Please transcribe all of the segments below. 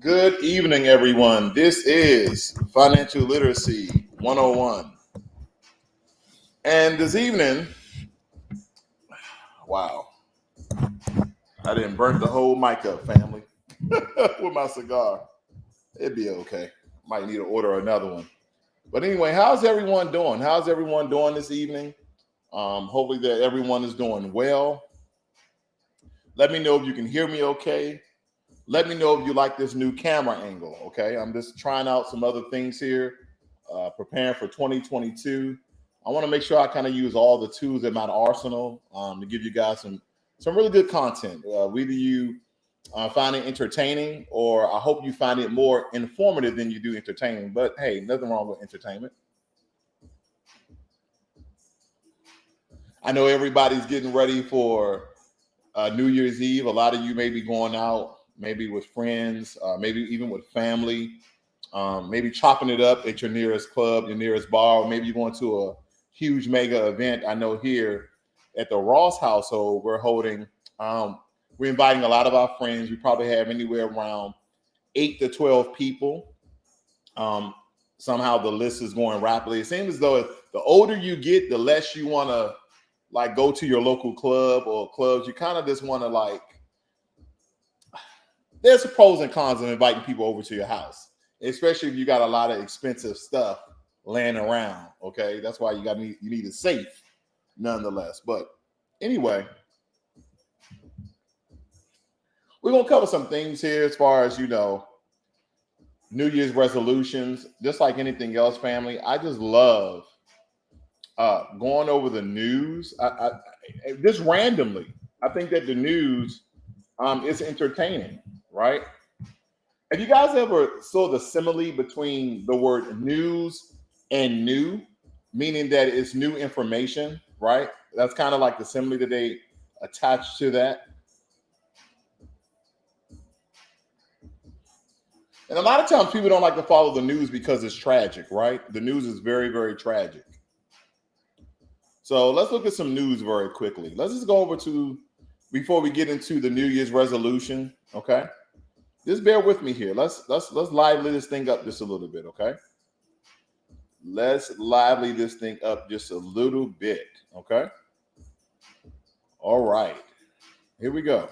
Good evening, everyone. This is Financial Literacy 101. And this evening, wow, I didn't burn the whole mic up, family, with my cigar. It'd be okay. Might need to order another one. But anyway, how's everyone doing? How's everyone doing this evening? Hopefully that everyone is doing well. Let me know if you can hear me okay. Let me know if you like this new camera angle, okay? I'm just trying out some other things here, preparing for 2022. I want to make sure I kind of use all the tools in my arsenal to give you guys some really good content. Whether you find it entertaining or I hope you find it more informative than you do entertaining. But hey, nothing wrong with entertainment. I know everybody's getting ready for New Year's Eve. A lot of you may be going out, maybe with friends, maybe even with family, maybe chopping it up at your nearest club, your nearest bar, or maybe you're going to a huge mega event. I know here at the Ross household, we're inviting a lot of our friends. We probably have anywhere around 8 to 12 people. Somehow the list is going rapidly. It seems as though the older you get, the less you want to like go to your local club or clubs. You kind of just want to there's pros and cons of inviting people over to your house, especially if you got a lot of expensive stuff laying around. Okay, that's why you need a safe, nonetheless. But anyway, we're gonna cover some things here as far as New Year's resolutions. Just like anything else, family, I just love going over the news. I just randomly, I think that the news is entertaining, right? Have you guys ever saw the simile between the word news and new, meaning that it's new information, right? That's kind of like the simile that they attach to that. And a lot of times people don't like to follow the news because it's tragic, right? The news is very, very tragic. So let's look at some news very quickly. Let's just go over before we get into the New Year's resolution, okay? Just bear with me here. Let's lively this thing up just a little bit, okay? Let's lively this thing up just a little bit, okay? All right. Here we go.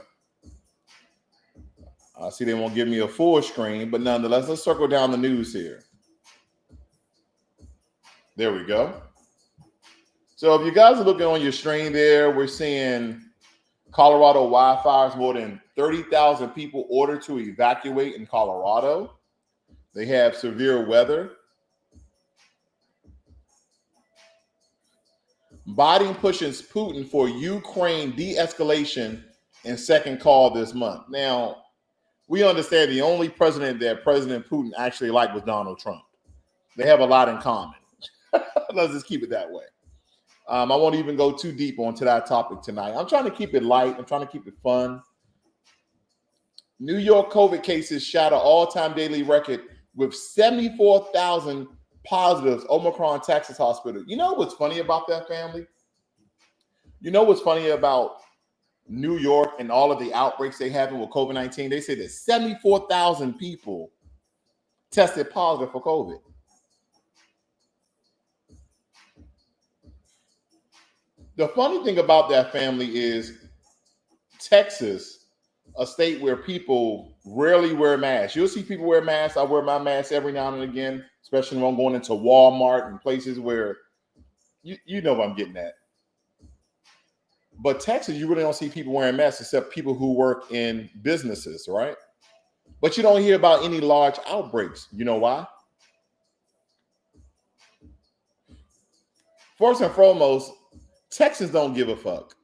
I see they won't give me a full screen, but nonetheless, let's circle down the news here. There we go. So if you guys are looking on your screen there, we're seeing Colorado wildfires, more than 30,000 people ordered to evacuate in Colorado. They have severe weather. Biden pushes Putin for Ukraine de-escalation and second call this month. Now, we understand the only president that President Putin actually liked was Donald Trump. They have a lot in common. Let's just keep it that way. I won't even go too deep onto that topic tonight. I'm trying to keep it light. I'm trying to keep it fun. New York COVID cases shatter all-time daily record with 74,000 positives. Omicron Texas hospital. You know what's funny about that, family? You know what's funny about New York and all of the outbreaks they have with COVID-19? They say that 74,000 people tested positive for COVID. The funny thing about that, family, is Texas, a state where people rarely wear masks. You'll see people wear masks. I wear my mask every now and again, especially when I'm going into Walmart and places where you know what I'm getting at. But Texas, you really don't see people wearing masks except people who work in businesses, right? But you don't hear about any large outbreaks. You know why? First and foremost, Texans don't give a fuck.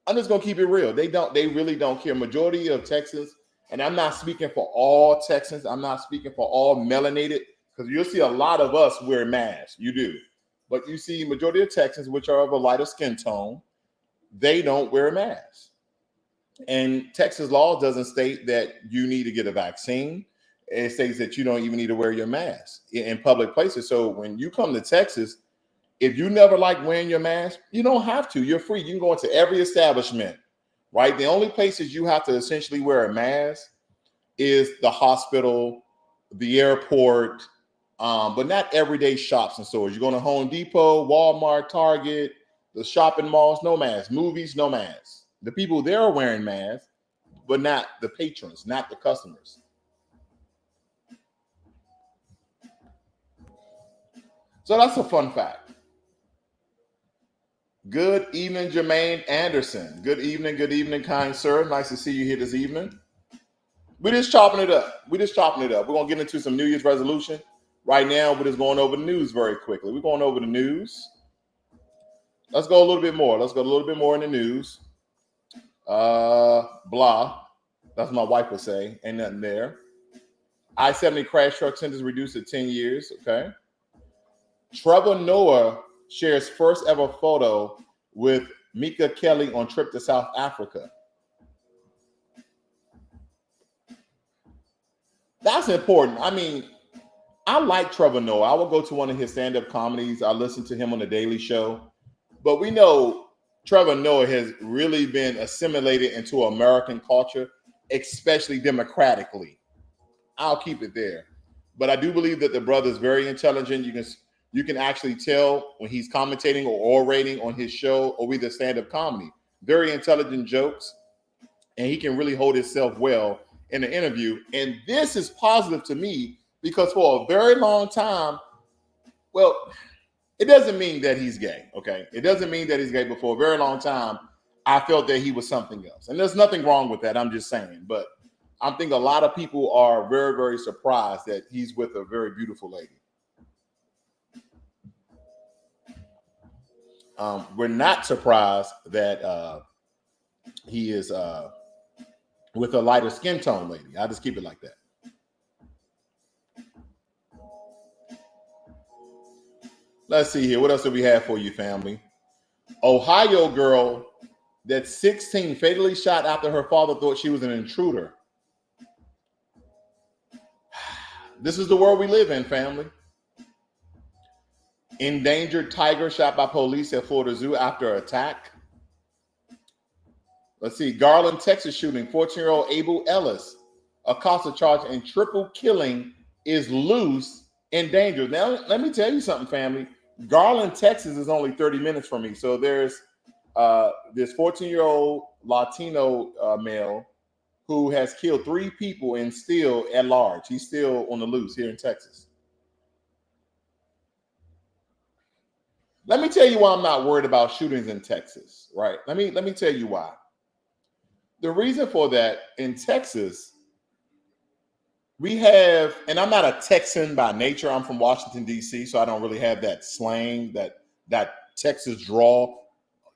I'm just gonna keep it real. They really don't care. Majority of Texans, and I'm not speaking for all Texans, I'm not speaking for all melanated, because you'll see a lot of us wear masks. You do. But you see majority of Texans, which are of a lighter skin tone, they don't wear a mask. And Texas law doesn't state that you need to get a vaccine. It states that you don't even need to wear your mask in public places. So when you come to Texas, if you never like wearing your mask, you don't have to. You're free. You can go into every establishment, right? The only places you have to essentially wear a mask is the hospital, the airport, but not everyday shops and stores. You're going to Home Depot, Walmart, Target, the shopping malls, no masks. Movies, no masks. The people there are wearing masks, but not the patrons, not the customers. So that's a fun fact. Good evening, Jermaine Anderson. Good evening, kind sir. Nice to see you here this evening. We're just chopping it up. We're going to get into some New Year's resolution. Right now, we're just going over the news very quickly. We're going over the news. Let's go a little bit more. Let's go a little bit more in the news. Blah. That's what my wife would say. Ain't nothing there. I-70 crash truck sentence reduced to 10 years. Okay. Trevor Noah shares first ever photo with Mika Kelly on trip to South Africa. That's important. I mean, I like Trevor Noah. I will go to one of his stand-up comedies. I listen to him on The Daily Show. But we know Trevor Noah has really been assimilated into American culture, especially democratically. I'll keep it there. But I do believe that the brother is very intelligent. You can actually tell when he's commentating or orating on his show or with a stand-up comedy. Very intelligent jokes. And he can really hold himself well in an interview. And this is positive to me because for a very long time, well, it doesn't mean that he's gay, okay? It doesn't mean that he's gay, but for a very long time, I felt that he was something else. And there's nothing wrong with that, I'm just saying. But I think a lot of people are very, very surprised that he's with a very beautiful lady. We're not surprised that he is with a lighter skin tone lady. I'll just keep it like that. Let's see here. What else do we have for you, family? Ohio girl that's 16 fatally shot after her father thought she was an intruder. This is the world we live in, family. Endangered tiger shot by police at Florida Zoo after attack. Let's see. Garland, Texas shooting. 14-year-old Abel Ellis, accosted charge and triple killing, is loose and dangerous. Now, let me tell you something, family. Garland, Texas is only 30 minutes from me. So there's this 14-year-old Latino male who has killed 3 people and still at large. He's still on the loose here in Texas. Let me tell you why I'm not worried about shootings in Texas, right? Let me tell you why. The reason for that, in Texas, we have, and I'm not a Texan by nature. I'm from Washington, D.C., so I don't really have that slang, that Texas drawl.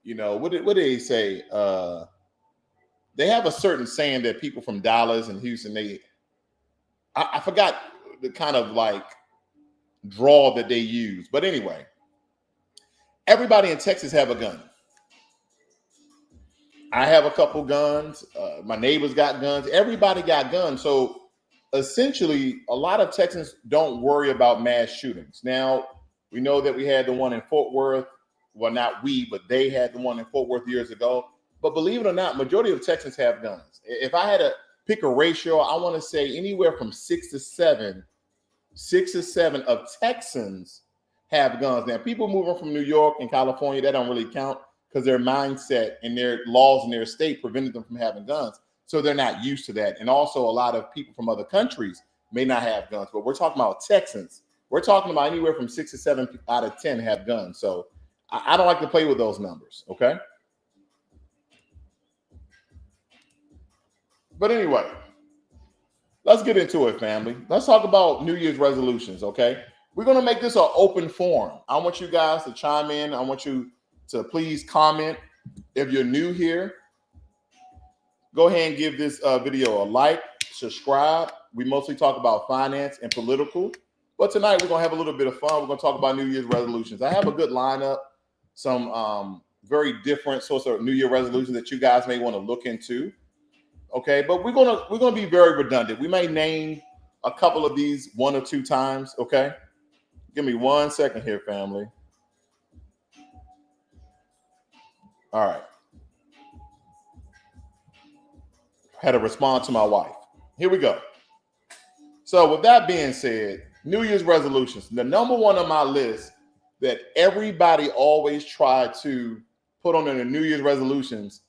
You know, what do they say? They have a certain saying that people from Dallas and Houston, I forgot the kind of like drawl that they use. But anyway, everybody in Texas have a gun. I have a couple guns. My neighbors got guns. Everybody got guns. So essentially, a lot of Texans don't worry about mass shootings. Now, we know that we had the one in Fort Worth. Well, not we, but they had the one in Fort Worth years ago. But believe it or not, majority of Texans have guns. If I had to pick a ratio, I want to say anywhere from 6 to 7 of Texans have guns. Now, people moving from New York and California, that don't really count because their mindset and their laws in their state prevented them from having guns. So they're not used to that. And also a lot of people from other countries may not have guns, but we're talking about Texans. We're talking about anywhere from 6 to 7 out of 10 have guns. So I don't like to play with those numbers, okay? But anyway, let's get into it, family. Let's talk about New Year's resolutions, okay? We're going to make this an open forum. I want you guys to chime in. I want you to please comment. If you're new here, go ahead and give this video a like, subscribe. We mostly talk about finance and political. But tonight, we're going to have a little bit of fun. We're going to talk about New Year's resolutions. I have a good lineup, some very different sorts of New Year resolutions that you guys may want to look into. Okay, but we're gonna be very redundant. We may name a couple of these 1 or 2 times. Okay, give me 1 second here, family. All right, had to respond to my wife. Here we go. So with that being said, New Year's resolutions. The number one on my list that everybody always try to put on their New Year's resolutions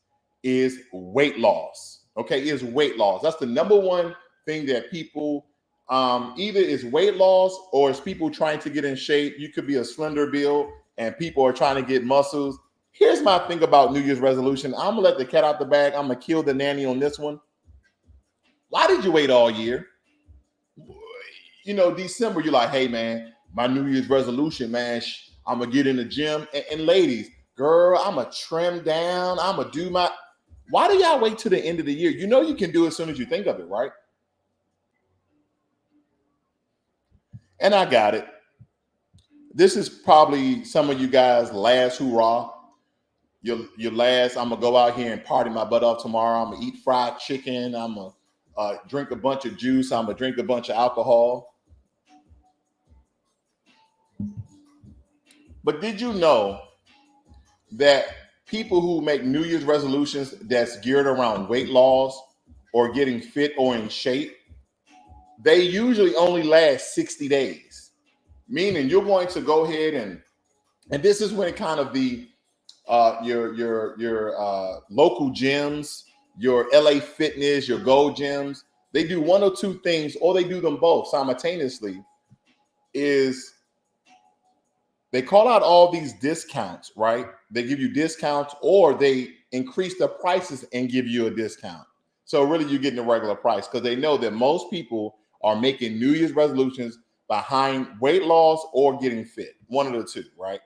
is weight loss. Okay, is weight loss. That's the number one thing that people either is weight loss or is people trying to get in shape. You could be a slender build and people are trying to get muscles. Here's my thing about New Year's resolution. I'm gonna let the cat out the bag. I'm gonna kill the nanny on this one. Why did you wait all year? You know, December, you're like, hey man, my New Year's resolution, man, I'm gonna get in the gym. And ladies, girl, I'm gonna trim down. I'm gonna do my. Why do y'all wait till the end of the year? You know you can do it as soon as you think of it, right? And I got it. This is probably some of you guys' last hoorah. Your last, I'm gonna go out here and party my butt off tomorrow. I'm gonna eat fried chicken. I'm gonna drink a bunch of juice. I'm gonna drink a bunch of alcohol. But did you know that people who make New Year's resolutions that's geared around weight loss or getting fit or in shape, they usually only last 60 days. Meaning you're going to go ahead and this is when kind of the your local gyms, your LA Fitness, your Gold gyms, they do one or two things, or they do them both simultaneously. Is they call out all these discounts, right? They give you discounts, or they increase the prices and give you a discount. So really, you're getting the regular price because they know that most people are making New Year's resolutions behind weight loss or getting fit, one of the two, right?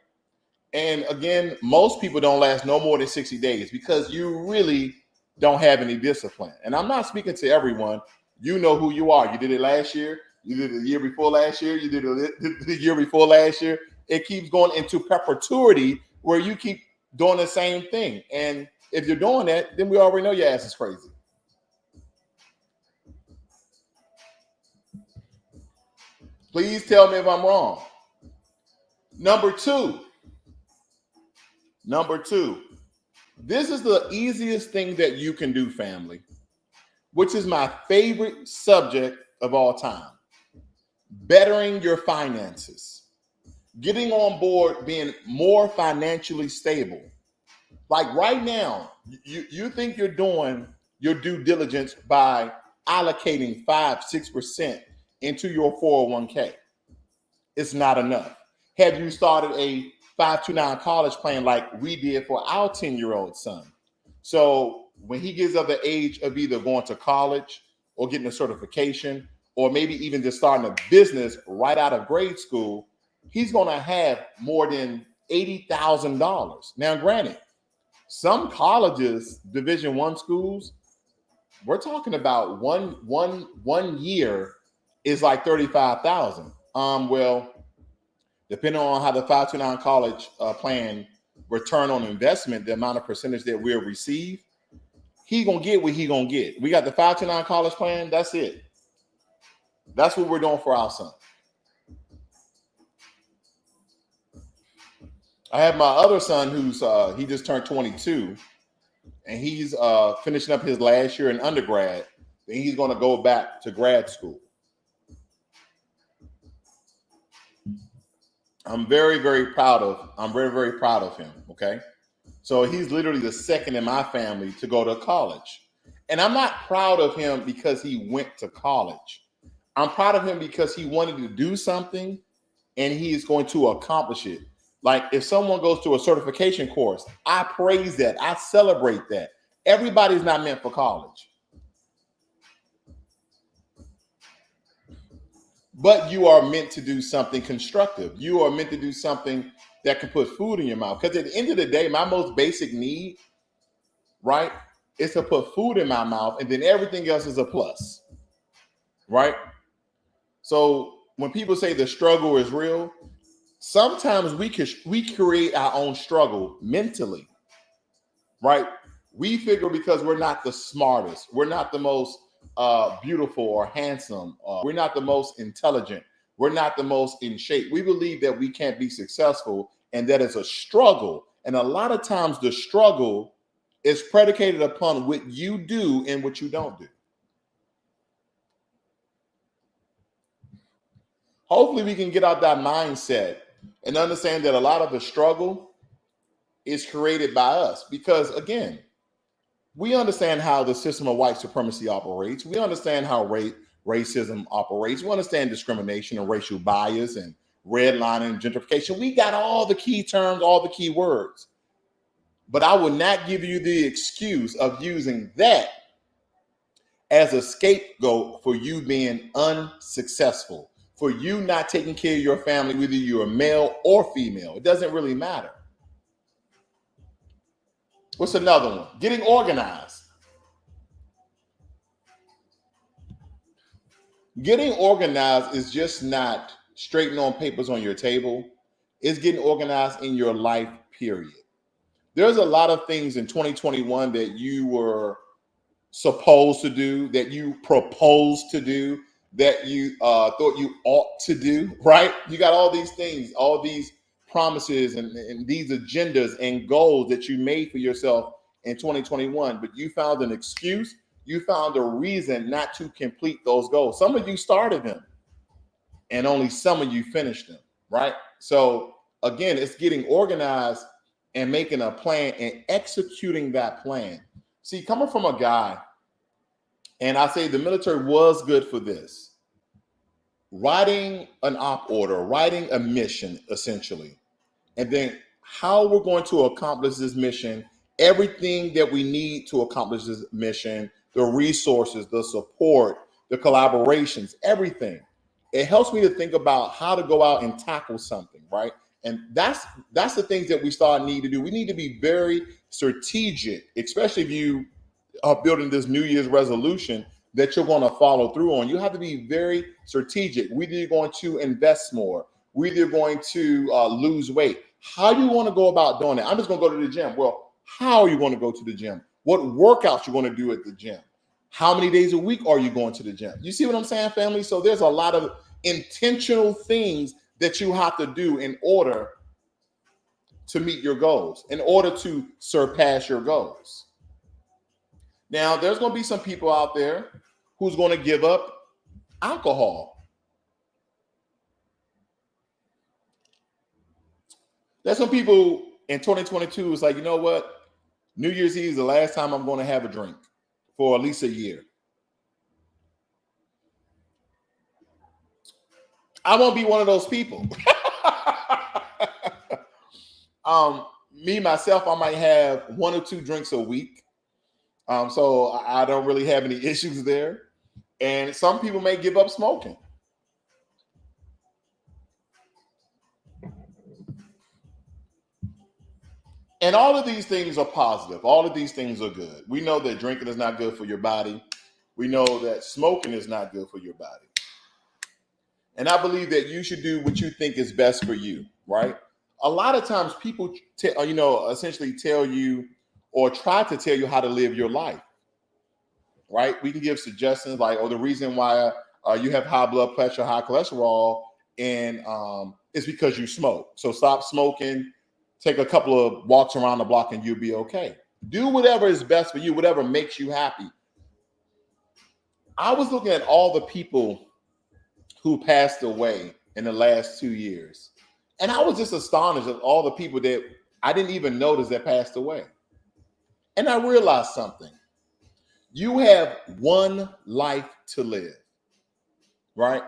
And again, most people don't last no more than 60 days because you really don't have any discipline. And I'm not speaking to everyone. You know who you are. You did it last year. You did it the year before last year. You did it the year before last year. It keeps going into perpetuity where you keep doing the same thing. And if you're doing that, then we already know your ass is crazy. Please tell me if I'm wrong. Number two, this is the easiest thing that you can do, family, which is my favorite subject of all time. Bettering your finances. Getting on board, being more financially stable. Like right now, you think you're doing your due diligence by allocating 5-6% into your 401k. It's not enough. Have you started a 529 college plan like we did for our 10-year-old son? So when he gets of the age of either going to college or getting a certification, or maybe even just starting a business right out of grade school, he's going to have more than $80,000. Now, granted, some colleges, Division I schools, we're talking about one year is like 35,000. Well, depending on how the 529 college plan return on investment, the amount of percentage that we'll receive, he gonna get what he gonna get. We got the 529 college plan. That's it. That's what we're doing for our son. I have my other son who's he just turned 22, and he's finishing up his last year in undergrad. Then he's going to go back to grad school. I'm very, very proud of him. Okay. So he's literally the second in my family to go to college. And I'm not proud of him because he went to college. I'm proud of him because he wanted to do something and he is going to accomplish it. Like if someone goes to a certification course, I praise that. I celebrate that. Everybody's not meant for college. But you are meant to do something constructive. You are meant to do something that can put food in your mouth. Because at the end of the day, my most basic need, right, is to put food in my mouth, and then everything else is a plus, right? So when people say the struggle is real, sometimes we create our own struggle mentally, right? We figure because we're not the smartest, we're not the most beautiful or handsome, we're not the most intelligent, we're not the most in shape. We believe that we can't be successful, and that is a struggle. And a lot of times the struggle is predicated upon what you do and what you don't do. Hopefully we can get out that mindset and understand that a lot of the struggle is created by us. Because again, we understand how the system of white supremacy operates. We understand how racism operates. We understand discrimination and racial bias and redlining and gentrification. We got all the key terms, all the key words. But I will not give you the excuse of using that as a scapegoat for you being unsuccessful, for you not taking care of your family, whether you're male or female. It doesn't really matter. What's another one? Getting organized. Getting organized is just not straightening on papers on your table. It's getting organized in your life, period. There's a lot of things in 2021 that you were supposed to do, that you proposed to do, that you thought you ought to do, right? You got all these things, all these promises and these agendas and goals that you made for yourself in 2021, but you found an excuse. You found a reason not to complete those goals. Some of you started them and only some of you finished them, right? So again, it's getting organized and making a plan and executing that plan. See, coming from a guy, and I say the military was good for this, writing an op order, writing a mission, essentially, and then how we're going to accomplish this mission, everything that we need to accomplish this mission, the resources, the support, the collaborations, everything. It helps me to think about how to go out and tackle something, right? And that's the things that we start need to do. We need to be very strategic, especially if you are building this New Year's resolution that you're going to follow through on. You have to be very strategic. Whether you're going to invest more, whether you're going to lose weight. How do you want to go about doing it? I'm just going to go to the gym. Well, how are you going to go to the gym? What workouts you're going to do at the gym? How many days a week are you going to the gym? You see what I'm saying, family? So there's a lot of intentional things that you have to do in order to meet your goals, in order to surpass your goals. Now, there's going to be some people out there who's going to give up alcohol. There's some people in 2022 who's like, you know what? New Year's Eve is the last time I'm going to have a drink for at least a year. I won't be one of those people. Me, myself, I might have 1 or 2 drinks a week. So I don't really have any issues there. And some people may give up smoking. And all of these things are positive. All of these things are good. We know that drinking is not good for your body. We know that smoking is not good for your body. And I believe that you should do what you think is best for you, right? A lot of times people, essentially tell you or try to tell you how to live your life, right? We can give suggestions like, the reason why you have high blood pressure, high cholesterol, and it's because you smoke. So stop smoking, take a couple of walks around the block and you'll be okay. Do whatever is best for you, whatever makes you happy. I was looking at all the people who passed away in the last 2 years. And I was just astonished at all the people that I didn't even notice that passed away. And I realized something. You have one life to live, right?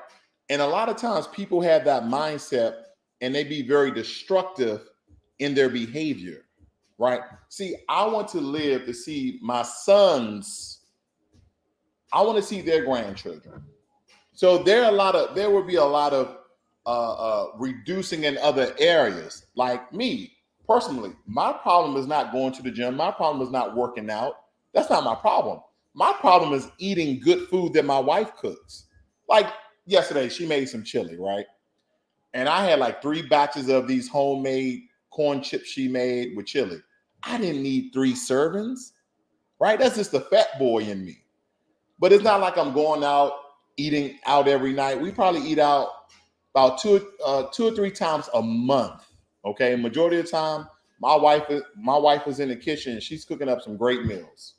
And a lot of times people have that mindset and they be very destructive in their behavior, right? See, I want to live to see my sons. I want to see their grandchildren. So there will be a lot of reducing in other areas. Like me personally, my problem is not going to the gym. My problem is not working out. That's not my problem. My problem is eating good food that my wife cooks. Like yesterday, she made some chili, right? And I had like 3 batches of these homemade corn chips she made with chili. I didn't need 3 servings, right? That's just the fat boy in me. But it's not like I'm going out eating out every night. We probably eat out about 2 or 3 times a month. Okay, majority of the time, my wife is in the kitchen and she's cooking up some great meals.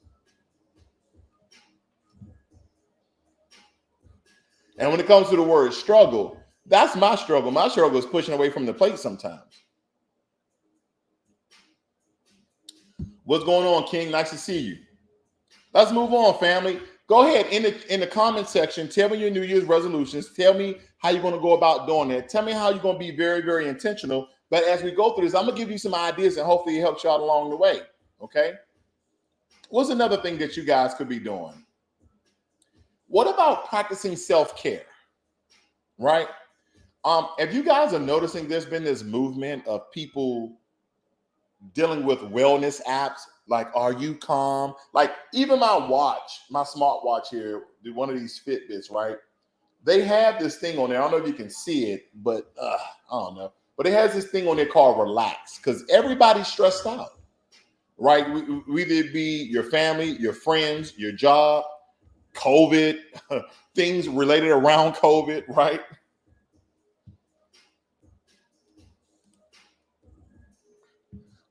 And when it comes to the word struggle, That's my struggle. My struggle is pushing away from the plate sometimes. What's going on, King? Nice to see you. Let's move on, family. Go ahead in the comment section. Tell me your New Year's resolutions. Tell me how you're going to go about doing that. Tell me how you're going to be very, very intentional. But as we go through this, I'm going to give you some ideas and hopefully it helps you out along the way. Okay. What's another thing that you guys could be doing? What about practicing self-care? Right? If you guys are noticing, there's been this movement of people dealing with wellness apps like Are You Calm? Like even my watch, my smartwatch here, one of these Fitbits, right? They have this thing on there. I don't know if you can see it, but I don't know. But it has this thing on there called Relax, because everybody's stressed out, right? We either be your family, your friends, your job, COVID, things related around COVID, right?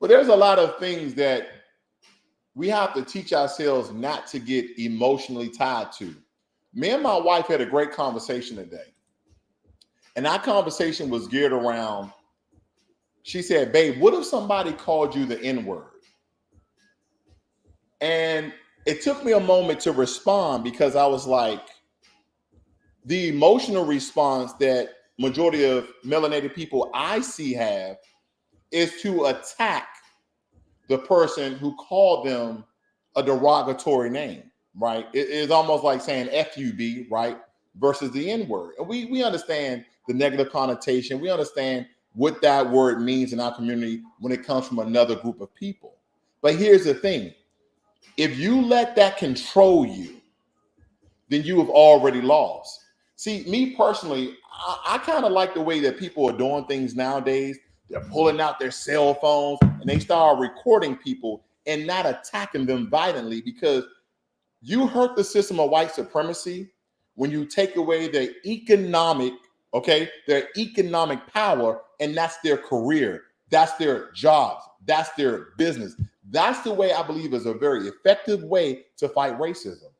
But there's a lot of things that we have to teach ourselves not to get emotionally tied to. Me and my wife had a great conversation today. And our conversation was geared around, she said, babe, what if somebody called you the N-word? And it took me a moment to respond because I was like, the emotional response that majority of melanated people I see have is to attack the person who called them a derogatory name, right? It is almost like saying FUB, right? Versus the N-word. And we understand the negative connotation. We understand what that word means in our community when it comes from another group of people. But here's the thing. If you let that control you, then you have already lost. See, me personally, I kind of like the way that people are doing things nowadays. They're pulling out their cell phones and they start recording people and not attacking them violently, because you hurt the system of white supremacy when you take away their economic, their economic power, and that's their career, that's their jobs, that's their business. That's the way I believe is a very effective way to fight racism.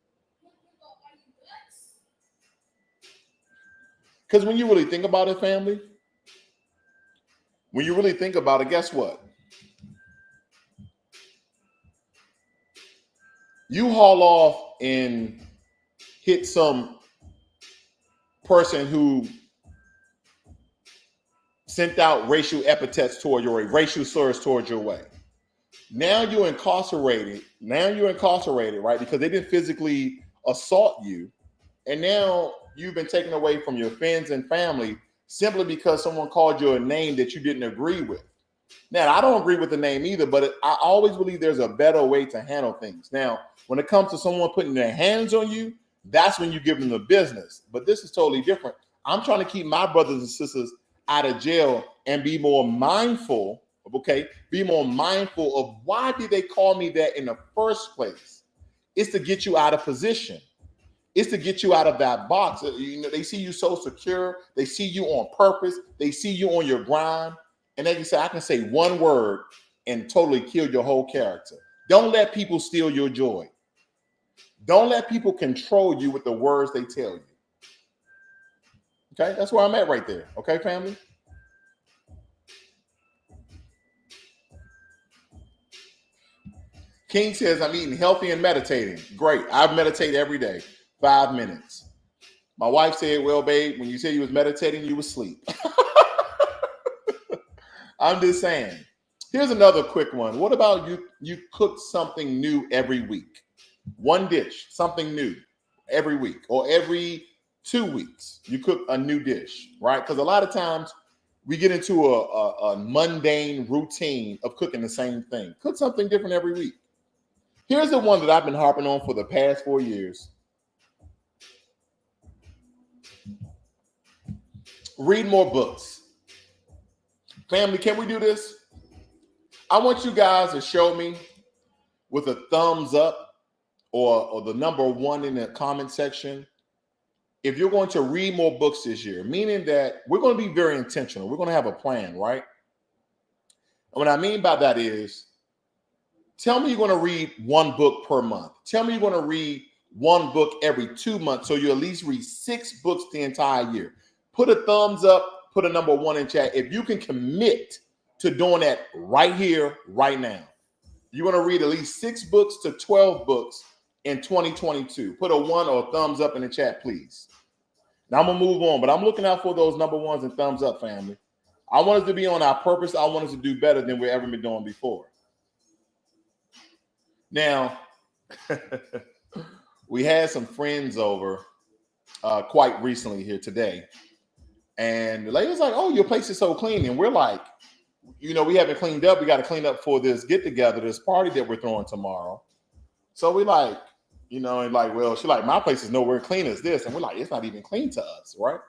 Because when you really think about it, family, when you really think about it, guess what? You haul off and hit some person who sent out racial epithets toward your way, racial slurs towards your way. Now you're incarcerated. Right? Because they didn't physically assault you. And now you've been taken away from your friends and family simply because someone called you a name that you didn't agree with. Now, I don't agree with the name either, but I always believe there's a better way to handle things. Now, when it comes to someone putting their hands on you, that's when you give them the business. But this is totally different. I'm trying to keep my brothers and sisters out of jail and be more mindful, be more mindful of why did they call me that in the first place? It's to get you out of position. It's to get you out of that box. They see you so secure. They see you on purpose. They see you on your grind. And they can say, I can say one word and totally kill your whole character. Don't let people steal your joy. Don't let people control you with the words they tell you. Okay, that's where I'm at right there. Okay, family? King says, I'm eating healthy and meditating. Great. I meditate every day, 5 minutes. My wife said, well, babe, when you said you was meditating, you was asleep. I'm just saying. Here's another quick one. What about you cook something new every week? One dish, something new every week, or every 2 weeks, you cook a new dish, right? Because a lot of times we get into a mundane routine of cooking the same thing. Cook something different every week. Here's the one that I've been harping on for the past 4 years. Read more books. Family, can we do this? I want you guys to show me with a thumbs up or the number 1 in the comment section if you're going to read more books this year, meaning that we're going to be very intentional. We're going to have a plan, right? And what I mean by that is, tell me you're going to read 1 book per month. Tell me you're going to read 1 book every 2 months, so you at least read 6 books the entire year. Put a thumbs up, put a number 1 in chat. If you can commit to doing that right here, right now. You're going to read at least 6 books to 12 books in 2022. Put a 1 or a thumbs up in the chat, please. Now I'm going to move on, but I'm looking out for those number 1s and thumbs up, family. I want us to be on our purpose. I want us to do better than we've ever been doing before. Now, we had some friends over quite recently here today. And the lady was like, oh, your place is so clean. And we're like, you know, we haven't cleaned up. We got to clean up for this get together, this party that we're throwing tomorrow. So we like, you know, and like, well, she like, my place is nowhere clean as this. And we're like, it's not even clean to us, right?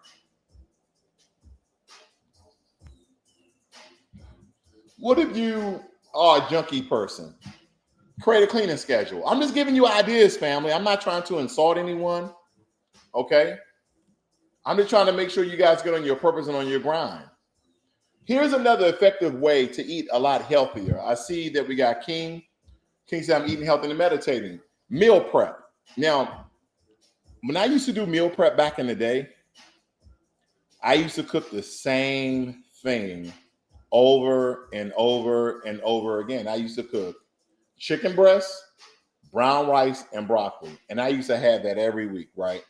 What if you are a junkie person? Create a cleaning schedule. I'm just giving you ideas, family. I'm not trying to insult anyone, okay? I'm just trying to make sure you guys get on your purpose and on your grind. Here's another effective way to eat a lot healthier. I see that we got King. King said, I'm eating healthy and meditating. Meal prep. Now, when I used to do meal prep back in the day, I used to cook the same thing over and over and over again. I used to cook chicken breast, brown rice, and broccoli. And I used to have that every week, right?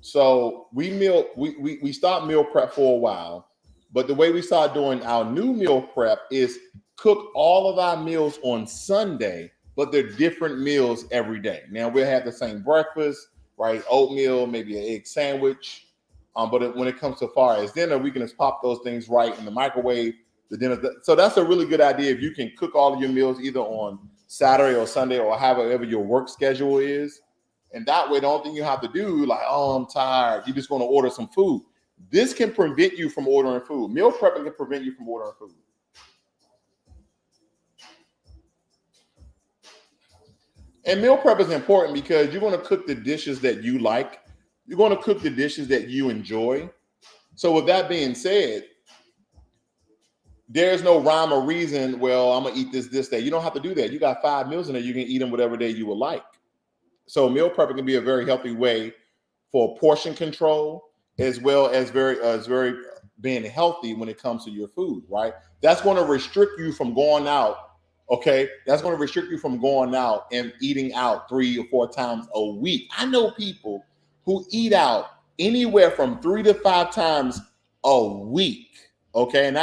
So we start meal prep for a while, but the way we start doing our new meal prep is cook all of our meals on Sunday, but they're different meals every day. Now we'll have the same breakfast, right? Oatmeal, maybe an egg sandwich. But when it comes to far as dinner, we can just pop those things right in the microwave. The dinner. So that's a really good idea. If you can cook all of your meals either on Saturday or Sunday or however your work schedule is. And that way, the only thing you have to do, like, oh, I'm tired. You're just going to order some food. This can prevent you from ordering food. Meal prepping can prevent you from ordering food. And meal prep is important because you're going to cook the dishes that you like. You're going to cook the dishes that you enjoy. So with that being said, there's no rhyme or reason, well, I'm going to eat this day. You don't have to do that. You got 5 meals in there. You can eat them whatever day you would like. So meal prepping can be a very healthy way for portion control, as well as very being healthy when it comes to your food, right? That's going to restrict you from going out, okay? That's going to restrict you from going out and eating out 3 or 4 times a week. I know people who eat out anywhere from 3 to 5 times a week, okay? And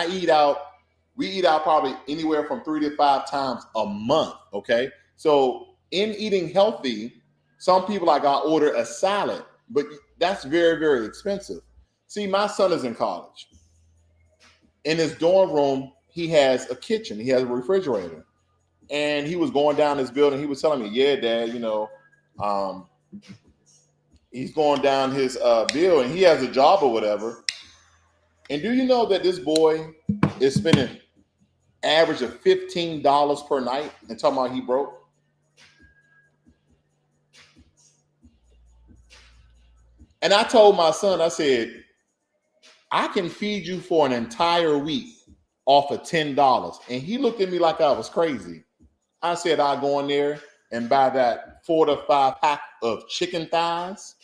we eat out probably anywhere from 3 to 5 times a month, okay? So in eating healthy, some people like, I'll order a salad, but that's very, very expensive. See, my son is in college. In his dorm room, he has a kitchen. He has a refrigerator. And he was going down this building. He was telling me, yeah, Dad, you know, he's going down his bill and he has a job or whatever. And do you know that this boy is spending average of $15 per night and talking about he broke? And I told my son, I said, I can feed you for an entire week off of $10. And he looked at me like I was crazy. I said, I'll go in there and buy that 4 to 5 pack of chicken thighs,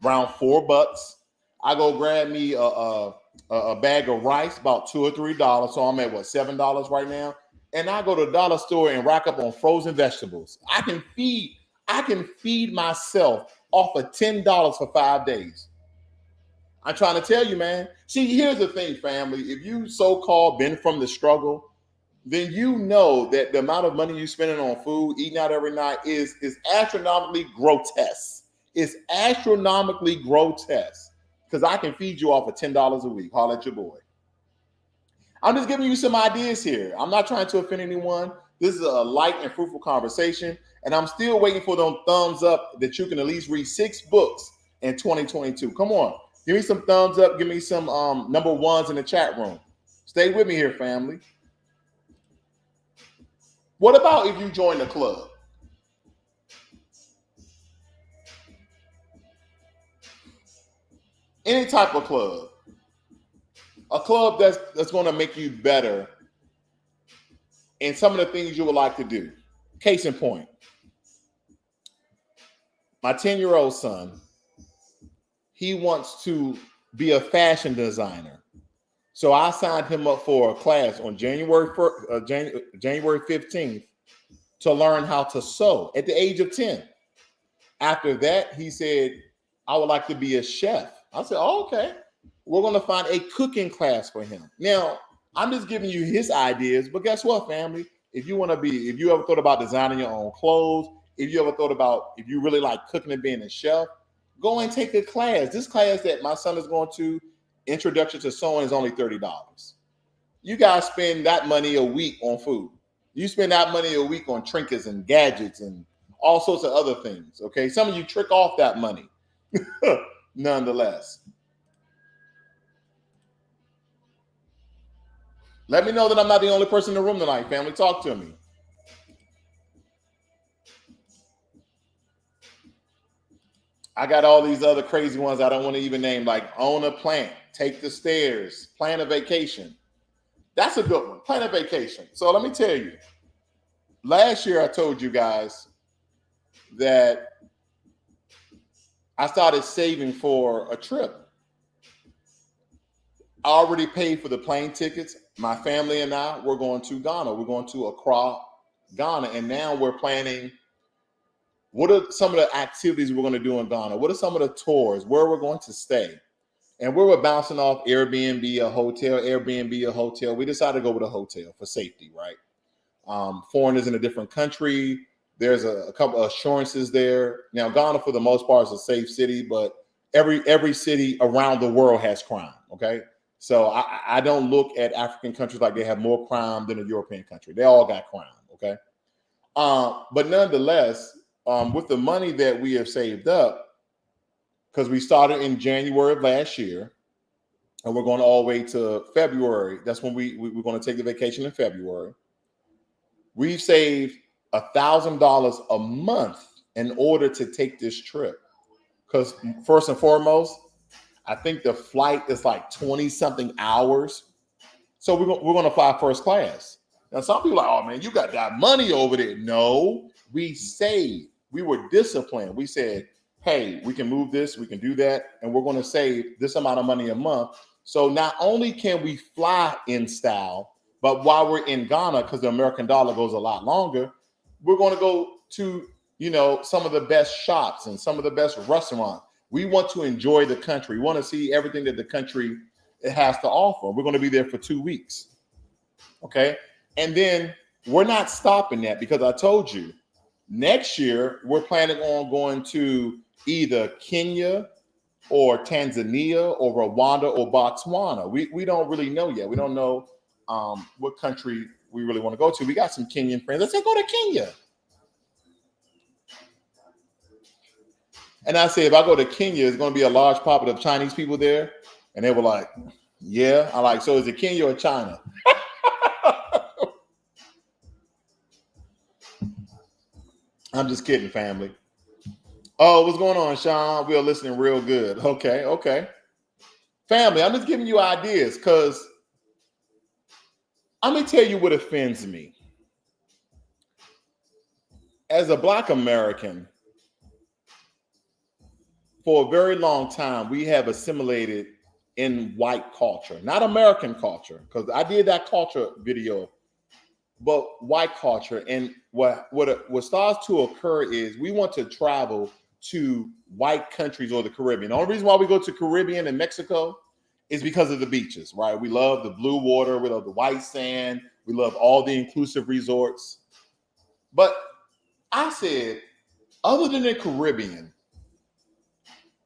around $4. I go grab me a bag of rice, about $2 or $3. So I'm at what, $7 right now. And I go to the dollar store and rack up on frozen vegetables. I can feed myself off of $10 for 5 days. I'm trying to tell you, man. See, here's the thing, family. If you so-called been from the struggle, then you know that the amount of money you're spending on food, eating out every night is astronomically grotesque. It's astronomically grotesque because I can feed you off of $10 a week. Holler at your boy. I'm just giving you some ideas here. I'm not trying to offend anyone. This is a light and fruitful conversation. And I'm still waiting for them thumbs up that you can at least read 6 books in 2022. Come on. Give me some thumbs up. Give me some number 1s in the chat room. Stay with me here, family. What about if you join the club? Any type of club. A club that's going to make you better in some of the things you would like to do. Case in point. My 10-year-old son, he wants to be a fashion designer. So I signed him up for a class on January 15th to learn how to sew at the age of 10. After that, he said, I would like to be a chef. I said, oh, okay. We're going to find a cooking class for him. Now, I'm just giving you his ideas, but guess what, family? If you ever thought about designing your own clothes, if you ever thought about, if you really like cooking and being a chef, go and take a class. This class that my son is going to, Introduction to Sewing, is only $30. You guys spend that money a week on food. You spend that money a week on trinkets and gadgets and all sorts of other things, okay? Some of you trick off that money, nonetheless. Let me know that I'm not the only person in the room tonight, family. Talk to me. I got all these other crazy ones I don't want to even name, like own a plant, take the stairs, plan a vacation. That's a good one, plan a vacation. So let me tell you, last year I told you guys that I started saving for a trip. I already paid for the plane tickets. My family and I, we're going to Ghana. We're going to Accra, Ghana. And now we're planning, what are some of the activities we're going to do in Ghana? What are some of the tours? Where we're going to stay? And we were bouncing off Airbnb, a hotel. We decided to go with a hotel for safety, right? Foreigners in a different country. There's a couple of assurances there. Now, Ghana, for the most part, is a safe city, but every city around the world has crime, okay? So I don't look at African countries like they have more crime than a European country. They all got crime, okay? But nonetheless, with the money that we have saved up, because we started in January of last year, and we're going all the way to February. That's when we're going to take the vacation in February. We've saved $1,000 a month in order to take this trip. Because first and foremost, I think the flight is like 20 something hours. So we're going to fly first class. Now, some people are like, oh man, you got that money over there. No, we saved. We were disciplined. We said, hey, we can move this, we can do that, and we're going to save this amount of money a month. So not only can we fly in style, but while we're in Ghana, because the American dollar goes a lot longer, we're going to go to, some of the best shops and some of the best restaurants. We want to enjoy the country. We want to see everything that the country has to offer. We're going to be there for 2 weeks. Okay. And then we're not stopping that, because I told you next year we're planning on going to either Kenya or Tanzania or Rwanda or Botswana. We don't really know yet. We don't know what country we really want to go to. We got some Kenyan friends. Let's say go to Kenya. And I say, if I go to Kenya, it's going to be a large population of Chinese people there. And they were like, yeah. I like, so is it Kenya or China? I'm just kidding, family. Oh, what's going on, Sean? We're listening real good. Okay. Family, I'm just giving you ideas, because I'm going to tell you what offends me. As a Black American, for a very long time, we have assimilated in white culture, not American culture, because I did that culture video, but white culture. And what starts to occur is we want to travel to white countries or the Caribbean. The only reason why we go to Caribbean and Mexico is because of the beaches, right? We love the blue water, we love the white sand, we love all the inclusive resorts. But I said, other than the Caribbean,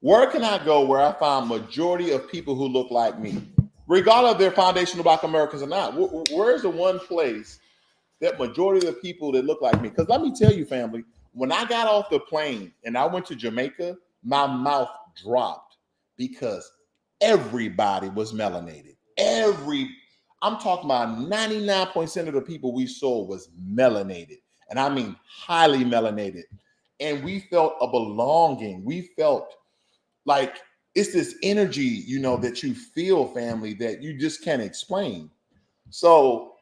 where can I go where I find majority of people who look like me, regardless of their foundational Black Americans or not? Where's the one place that majority of the people that look like me? Because let me tell you, family, when I got off the plane and I went to Jamaica, my mouth dropped, because everybody was melanated. I'm talking about 99% of the people we saw was melanated. And I mean highly melanated. And we felt a belonging. We felt like it's this energy, that you feel, family, that you just can't explain. So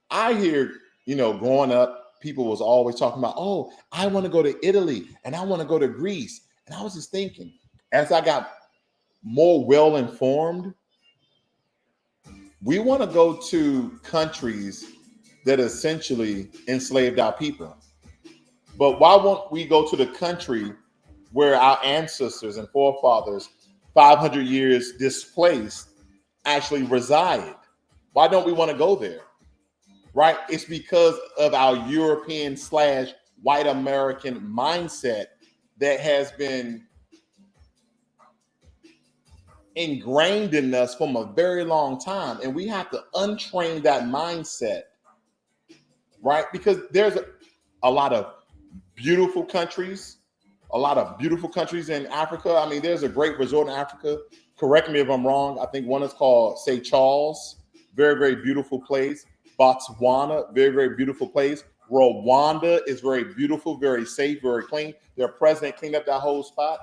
I hear, growing up, people was always talking about, oh, I want to go to Italy and I want to go to Greece. And I was just thinking, as I got more well-informed, we want to go to countries that essentially enslaved our people. But why won't we go to the country where our ancestors and forefathers, 500 years displaced, actually reside? Why don't we want to go there? Right? It's because of our European / white American mindset that has been ingrained in us from a very long time. And we have to untrain that mindset, right? Because there's a lot of beautiful countries, in Africa. I mean, there's a great resort in Africa. Correct me if I'm wrong. I think one is called St. Charles. Very, very beautiful place. Botswana, very, very beautiful place. Rwanda is very beautiful, very safe, very clean. Their president cleaned up that whole spot.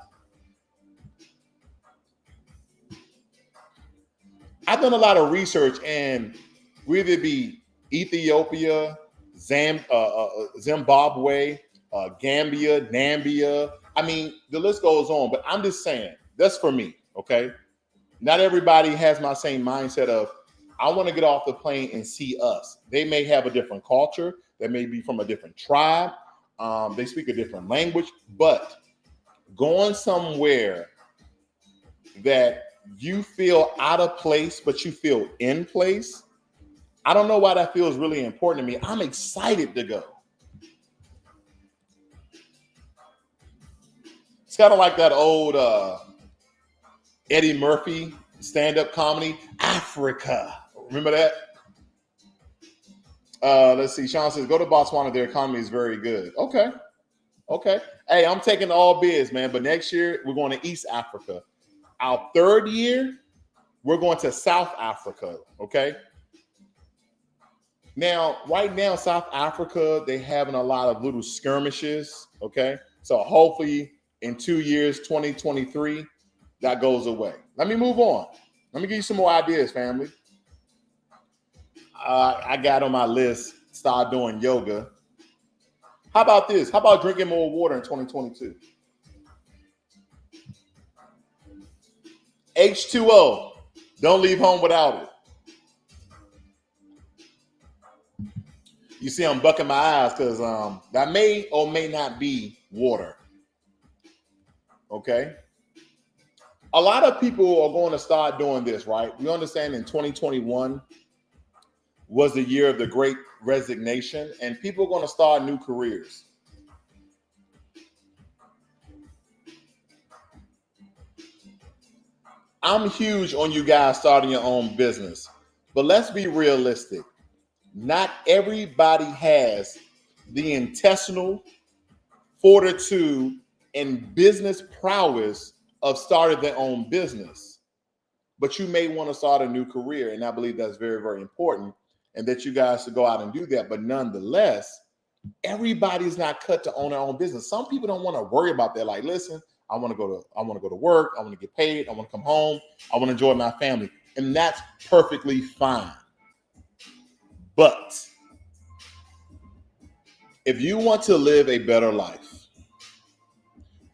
I've done a lot of research, and whether it be Ethiopia, Zimbabwe, Gambia, Nambia. I mean, the list goes on, but I'm just saying, that's for me, okay? Not everybody has my same mindset of, I want to get off the plane and see us. They may have a different culture. They may be from a different tribe. They speak a different language, but going somewhere that you feel out of place, but you feel in place, I don't know why that feels really important to me. I'm excited to go. It's kind of like that old Eddie Murphy stand-up comedy, Africa. Remember that? Let's see. Sean says, go to Botswana. Their economy is very good. Okay. Hey, I'm taking all biz, man. But next year, we're going to East Africa. Our third year, we're going to South Africa. Okay. Now, right now, South Africa, they're having a lot of little skirmishes. Okay. So hopefully in 2 years, 2023, that goes away. Let me move on. Let me give you some more ideas, family. I got on my list, start doing yoga. How about this? How about drinking more water in 2022? H2O. Don't leave home without it. You see, I'm bucking my eyes because that may or may not be water. Okay. A lot of people are going to start doing this, right? We understand in 2021 was the year of the Great Resignation, and people are going to start new careers. I'm huge on you guys starting your own business, but let's be realistic. Not everybody has the intestinal fortitude and business prowess of starting their own business, but you may want to start a new career. And I believe that's very, very important, and that you guys should go out and do that. But nonetheless, everybody's not cut to own their own business. Some people don't want to worry about that. Like, listen, I want to go to work. I want to get paid. I want to come home. I want to enjoy my family. And that's perfectly fine. But if you want to live a better life,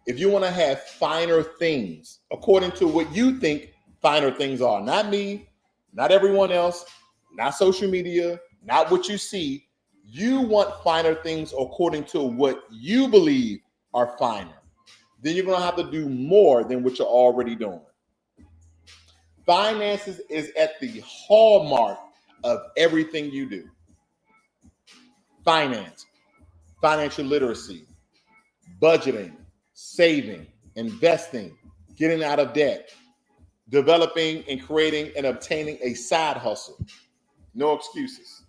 if you want to have finer things, according to what you think finer things are, not me, not everyone else, not social media, not what you see, you want finer things according to what you believe are finer, then you're going to have to do more than what you're already doing. Finances is at the hallmark of everything you do. Finance, financial literacy, budgeting, saving, investing, getting out of debt, developing and creating and obtaining a side hustle. No excuses.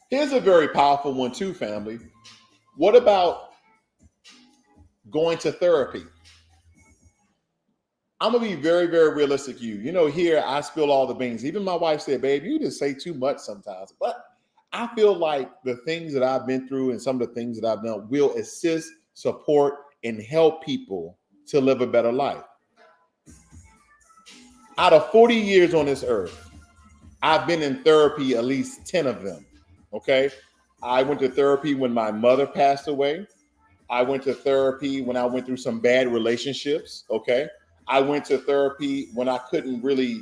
Here's a very powerful one too, family. What about going to therapy? I'm going to be very, very realistic. You know, here I spill all the beans. Even my wife said, babe, you just say too much sometimes. But I feel like the things that I've been through and some of the things that I've done will assist, support, and help people to live a better life. Out of 40 years on this earth, I've been in therapy at least 10 of them. Okay. I went to therapy when my mother passed away. I went to therapy when I went through some bad relationships. Okay. I went to therapy when I couldn't really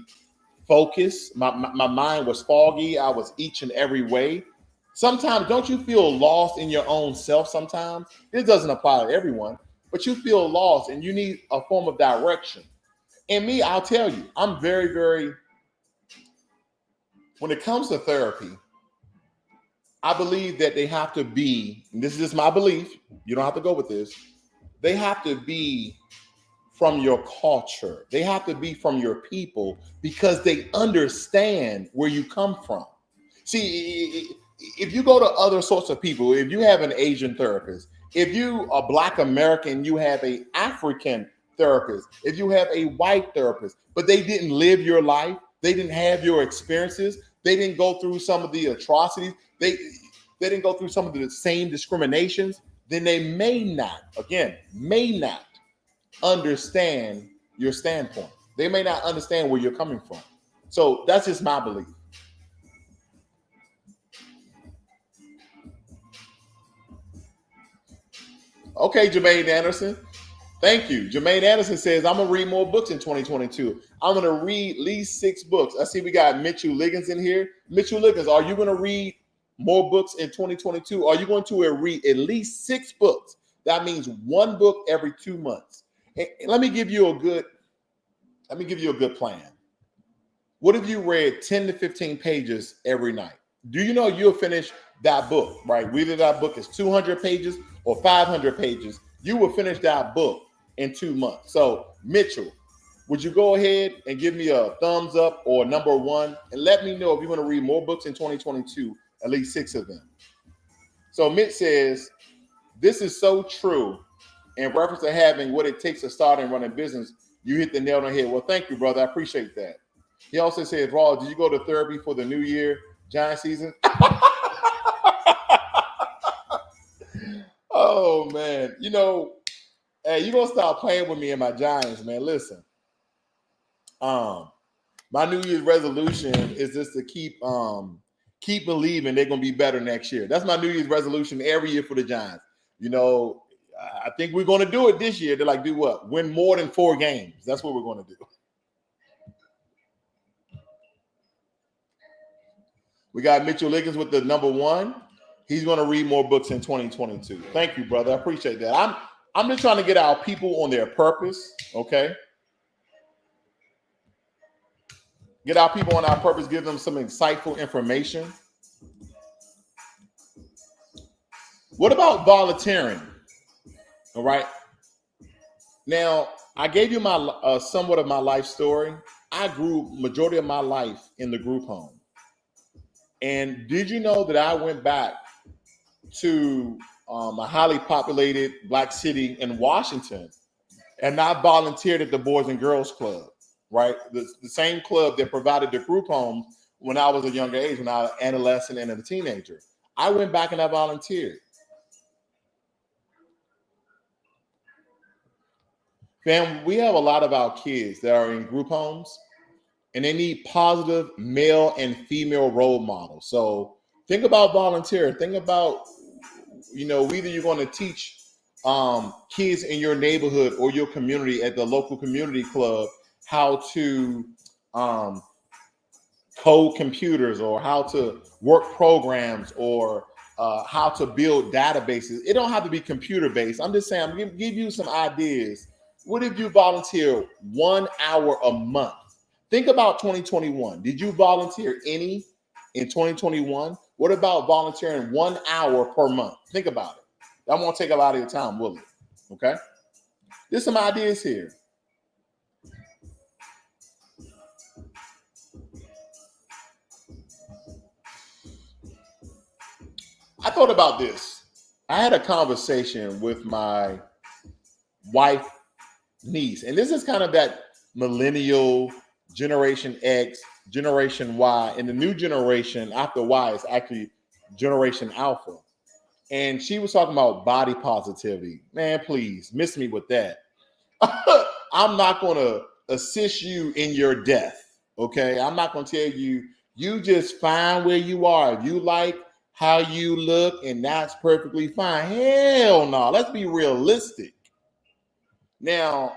focus. My mind was foggy. I was each and every way. Sometimes, don't you feel lost in your own self sometimes? This doesn't apply to everyone, but you feel lost and you need a form of direction. And me, I'll tell you, I'm very, very, when it comes to therapy, I believe that they have to be, and this is just my belief, you don't have to go with this, they have to be from your culture. They have to be from your people because they understand where you come from. See, if you go to other sorts of people, if you have an Asian therapist, if you are Black American, you have a African therapist, if you have a white therapist, but they didn't live your life, they didn't have your experiences, they didn't go through some of the atrocities, they didn't go through some of the same discriminations, then they may not understand your standpoint. They may not understand where you're coming from. So that's just my belief. Okay, Jermaine Anderson. Thank you. Jermaine Anderson says, I'm going to read more books in 2022. I'm going to read at least 6 books. I see we got Mitchell Liggins in here. Mitchell Liggins, are you going to read more books in 2022? Are you going to read at least 6 books? That means 1 book every 2 months. And let me give you a good plan. What if you read 10 to 15 pages every night? Do you know you'll finish that book, right? Whether that book is 200 pages or 500 pages, you will finish that book in 2 months. So, Mitchell, would you go ahead and give me a thumbs up or number 1 and let me know if you want to read more books in 2022, at least 6 of them. So, Mitch says, this is so true. In reference to having what it takes to start and run a business, you hit the nail on the head. Well, thank you, brother. I appreciate that. He also says, Raw, did you go to therapy for the new year, Giant season? Oh, man. You know, hey, you're going to stop playing with me and my Giants, man. Listen, my New Year's resolution is just to keep believing they're going to be better next year. That's my New Year's resolution every year for the Giants. You know, I think we're going to do it this year. They're like, do what? Win more than 4 games. That's what we're going to do. We got Mitchell Liggins with the number 1. He's going to read more books in 2022. Thank you, brother. I appreciate that. I'm just trying to get our people on their purpose, okay? Get our people on our purpose, give them some insightful information. What about volunteering? All right. Now, I gave you my somewhat of my life story. I grew majority of my life in the group home. And did you know that I went back to a highly populated Black city in Washington and I volunteered at the Boys and Girls Club, right? The same club that provided the group homes when I was a younger age, when I was an adolescent and a teenager. I went back and I volunteered. Fam, we have a lot of our kids that are in group homes and they need positive male and female role models. So think about volunteering. Think about, you know, either you're going to teach kids in your neighborhood or your community at the local community club how to code computers or how to work programs or how to build databases. It don't have to be computer based. I'm just saying, I'm going to give you some ideas. What if you volunteer 1 hour a month? Think about 2021. Did you volunteer any in 2021? What about volunteering 1 hour per month? Think about it. That won't take a lot of your time, will it? Okay. There's some ideas here. I thought about this. I had a conversation with my wife, niece, and this is kind of that millennial, Generation X, Generation Y, and the new generation after Y is actually Generation Alpha. And she was talking about body positivity. Man, please miss me with that. I'm not going to assist you in your death. Okay. I'm not going to tell you, you just find where you are. If you like how you look, and that's perfectly fine. Hell no. Let's be realistic. Now,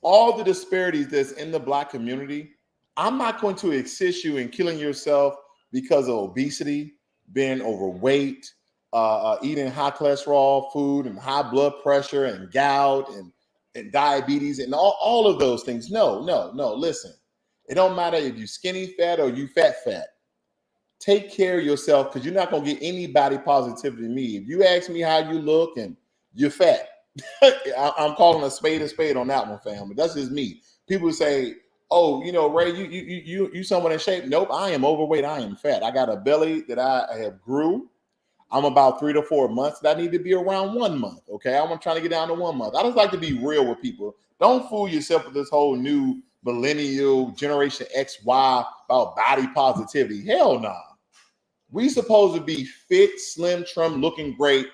all the disparities that's in the Black community, I'm not going to assist you in killing yourself because of obesity, being overweight, eating high cholesterol food and high blood pressure and gout and diabetes and all of those things. No, no, no. Listen, it don't matter if you skinny fat or you fat. Take care of yourself, because you're not going to get any body positivity from me. If you ask me how you look and you're fat, I'm calling a spade on that one, family. That's just me. People say, "Oh, Ray, you someone in shape." Nope, I am overweight. I am fat. I got a belly that I have grew. I'm about 3 to 4 months. That I need to be around 1 month. Okay, I'm trying to get down to 1 month. I just like to be real with people. Don't fool yourself with this whole new millennial generation X, Y about body positivity. Hell no. We supposed to be fit, slim, trim, looking great,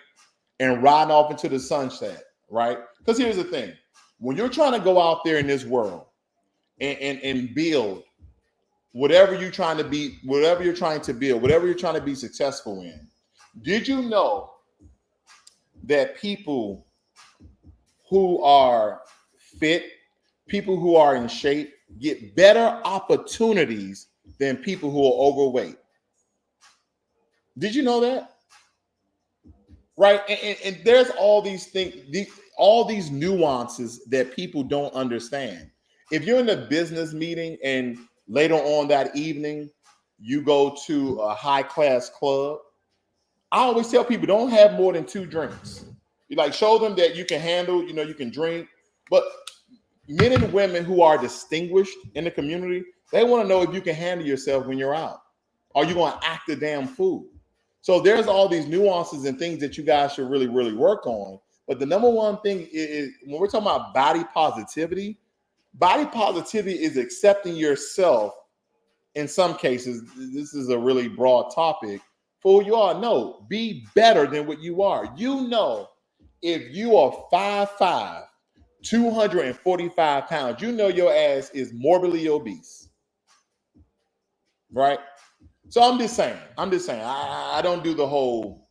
and riding off into the sunset, right? Because here's the thing. When you're trying to go out there in this world and build whatever you're trying to be, whatever you're trying to build, whatever you're trying to be successful in, did you know that people who are fit, people who are in shape, get better opportunities than people who are overweight? Did you know that? Right? And there's all these things, all these nuances that people don't understand. If you're in a business meeting and later on that evening, you go to a high class club, I always tell people, don't have more than 2 drinks. You like show them that you can handle, you can drink. But men and women who are distinguished in the community, they want to know if you can handle yourself when you're out. Are you going to act a damn fool? So there's all these nuances and things that you guys should really, really work on. But the number one thing is when we're talking about body positivity is accepting yourself. In some cases, this is a really broad topic. For you all, no, be better than what you are. If you are 5'5", 245 pounds, your ass is morbidly obese, right? So I'm just saying, I don't do the whole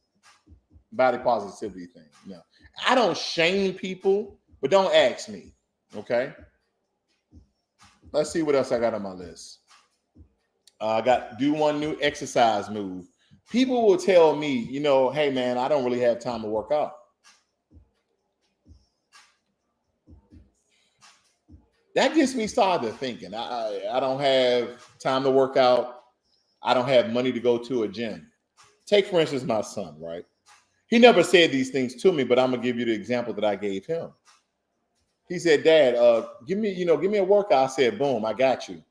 body positivity thing. No, I don't shame people, but don't ask me. Okay. Let's see what else I got on my list. I got do one new exercise move. People will tell me, hey man, I don't really have time to work out. That gets me started thinking. I don't have time to work out. I don't have money to go to a gym. Take, for instance, my son, right? He never said these things to me, but I'm going to give you the example that I gave him. He said, Dad, give me a workout. I said, boom, I got you.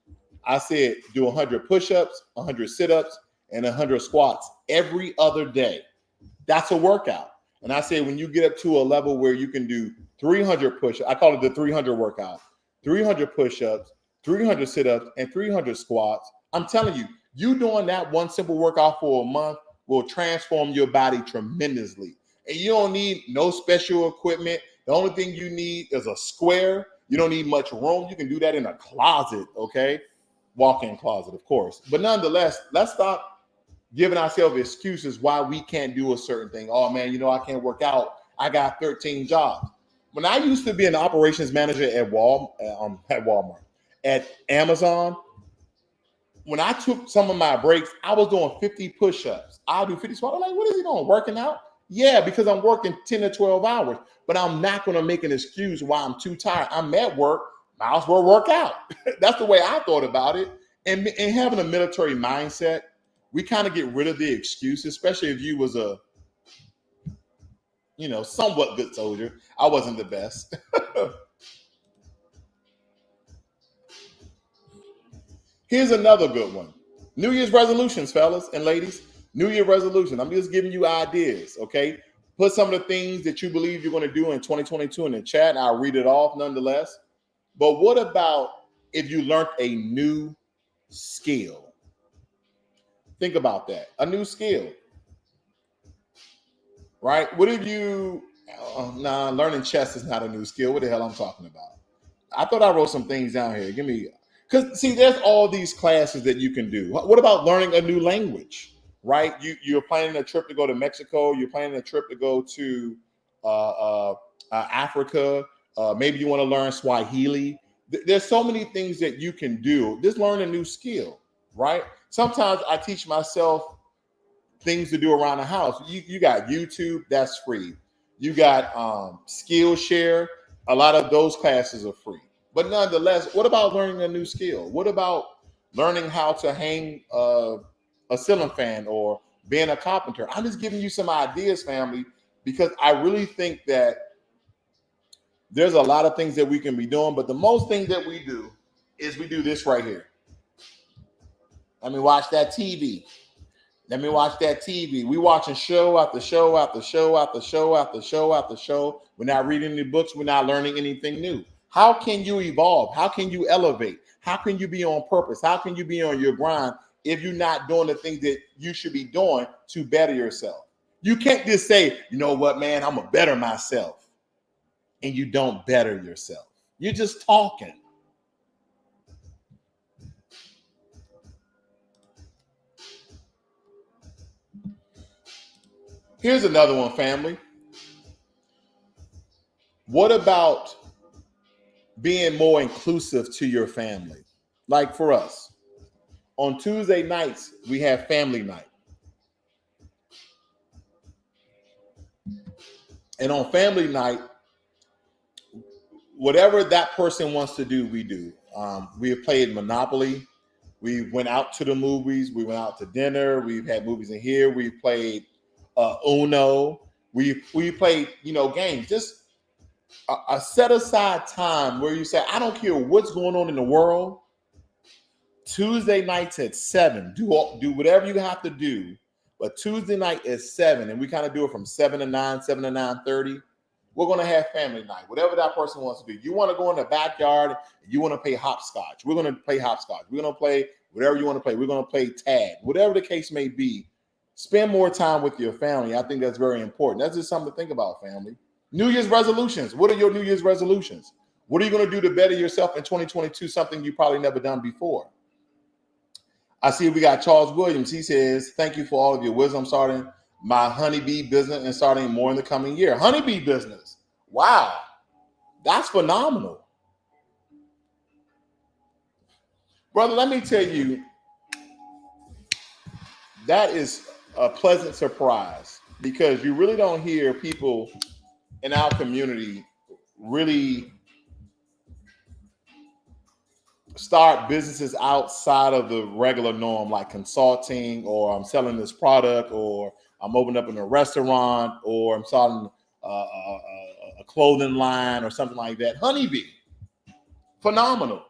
I said, do 100 push-ups, 100 sit-ups, and 100 squats every other day. That's a workout. And I said, when you get up to a level where you can do 300 push-ups, I call it the 300 workout, 300 push-ups, 300 sit-ups, and 300 squats. I'm telling you, you doing that one simple workout for a month will transform your body tremendously. And you don't need no special equipment. The only thing you need is a square. You don't need much room. You can do that in a closet, okay? Walk-in closet, of course. But nonetheless, let's stop giving ourselves excuses why we can't do a certain thing. Oh, man, I can't work out. I got 13 jobs. When I used to be an operations manager at Walmart, at Amazon, when I took some of my breaks, I was doing 50 push-ups. I'll do 50 squats. I'm like, what is he doing? Working out? Yeah, because I'm working 10 to 12 hours. But I'm not going to make an excuse why I'm too tired. I'm at work. Might as well work out. That's the way I thought about it. And having a military mindset, we kind of get rid of the excuses, especially if you was a, somewhat good soldier. I wasn't the best. Here's another good one. New Year's resolutions, fellas and ladies. New Year resolution. I'm just giving you ideas, okay? Put some of the things that you believe you're going to do in 2022 in the chat, and I'll read it off nonetheless. But what about if you learned a new skill? Think about that. A new skill, right? What if you, learning chess is not a new skill. What the hell I'm talking about? I thought I wrote some things down here. Because see, there's all these classes that you can do. What about learning a new language, right? You're planning a trip to go to Mexico. You're planning a trip to go to Africa. Maybe you want to learn Swahili. There's so many things that you can do. Just learn a new skill, right? Sometimes I teach myself things to do around the house. You got YouTube, that's free. You got Skillshare. A lot of those classes are free. But nonetheless, what about learning a new skill? What about learning how to hang a ceiling fan or being a carpenter? I'm just giving you some ideas, family, because I really think that there's a lot of things that we can be doing, but the most thing that we do is we do this right here. Let me watch that TV. Let me watch that TV. We watching show after show after show after show after show after show. We're not reading any books. We're not learning anything new. How can you evolve? How can you elevate? How can you be on purpose? How can you be on your grind if you're not doing the things that you should be doing to better yourself? You can't just say, you know what, man, I'm going to better myself. And you don't better yourself. You're just talking. Here's another one, family. What about being more inclusive to your family? Like for us, on Tuesday nights, we have family night. And on family night, whatever that person wants to do, we do. We have played Monopoly. We went out to the movies. We went out to dinner. We've had movies in here. We've played Uno. We played, games. Just a set aside time where you say, I don't care what's going on in the world. Tuesday nights at 7. Do whatever you have to do. But Tuesday night at 7, and we kind of do it from 7 to 9, 7 to 9:30. We're going to have family night, whatever that person wants to do. You want to go in the backyard, and you want to play hopscotch. We're going to play hopscotch. We're going to play whatever you want to play. We're going to play tag, whatever the case may be. Spend more time with your family. I think that's very important. That's just something to think about, family. New Year's resolutions. What are your New Year's resolutions? What are you going to do to better yourself in 2022? Something you probably never done before. I see we got Charles Williams. He says, thank you for all of your wisdom. Starting my honeybee business and starting more in the coming year. Honeybee business. Wow. That's phenomenal. Brother, let me tell you, that is a pleasant surprise because you really don't hear people in our community really start businesses outside of the regular norm, like consulting, or I'm selling this product, or I'm opening up in a restaurant, or I'm starting a clothing line or something like that. Honeybee, phenomenal.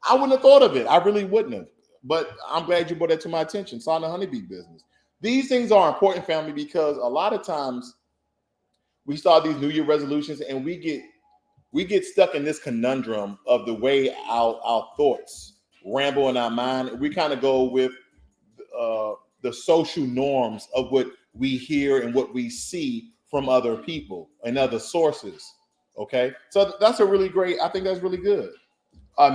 I wouldn't have thought of it. I really wouldn't have. But I'm glad you brought that to my attention. Starting a honeybee business. These things are important, family, because a lot of times we start these New Year resolutions and we get stuck in this conundrum of the way our thoughts ramble in our mind. We kind of go with the social norms of what we hear and what we see from other people and other sources. Okay, so that's I think that's really good.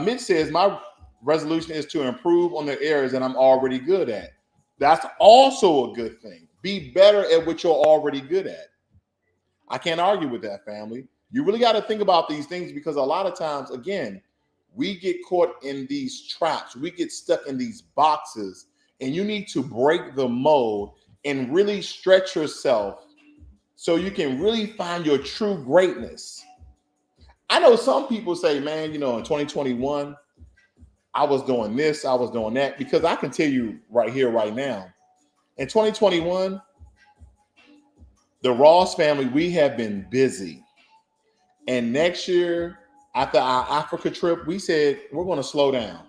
Mitch says, my resolution is to improve on the areas that I'm already good at. That's also a good thing. Be better at what you're already good at. I can't argue with that, family. You really got to think about these things because a lot of times, again, we get caught in these traps. We get stuck in these boxes, and you need to break the mold and really stretch yourself so you can really find your true greatness. I know some people say, man, in 2021, I was doing this, I was doing that, because I can tell you right here, right now, in 2021, the Ross family, we have been busy. And next year, after our Africa trip, we said, we're going to slow down.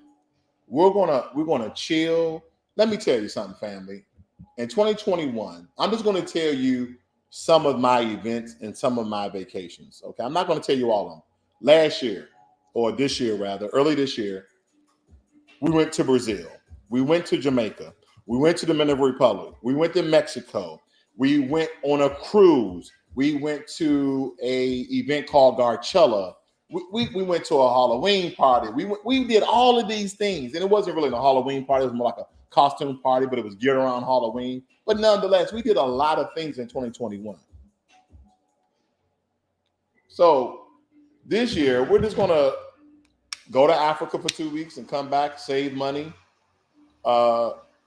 We're going to chill. Let me tell you something, family. In 2021, I'm just going to tell you some of my events and some of my vacations. Okay. I'm not going to tell you all of them. Last year, or this year rather, early this year, we went to Brazil. We went to Jamaica. We went to the Dominican Republic. We went to Mexico. We went on a cruise. We went to a event called Garchella. We went to a Halloween party. We did all of these things. And it wasn't really a Halloween party. It was more like a costume party, but it was geared around Halloween. But nonetheless, we did a lot of things in 2021. So this year, we're just going to go to Africa for 2 weeks and come back, save money.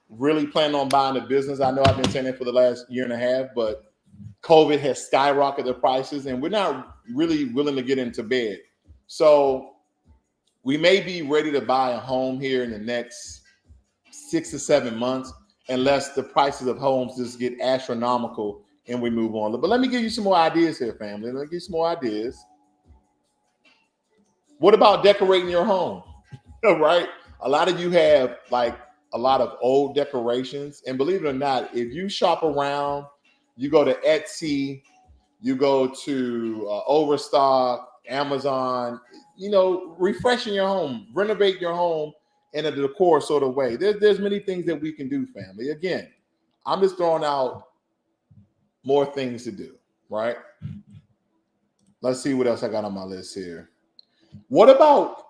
Really planning on buying a business. I know I've been saying it for the last year and a half, but COVID has skyrocketed the prices and we're not really willing to get into bed. So we may be ready to buy a home here in the next 6 to 7 months, unless the prices of homes just get astronomical and we move on. But let me give you some more ideas here, family. Let me give you some more ideas. What about decorating your home? Right? A lot of you have like a lot of old decorations. And believe it or not, if you shop around, you go to Etsy, you go to Overstock, Amazon, refreshing your home, renovate your home in a decor sort of way. There's many things that we can do, family. Again, I'm just throwing out more things to do, right? Let's see what else I got on my list here. What about,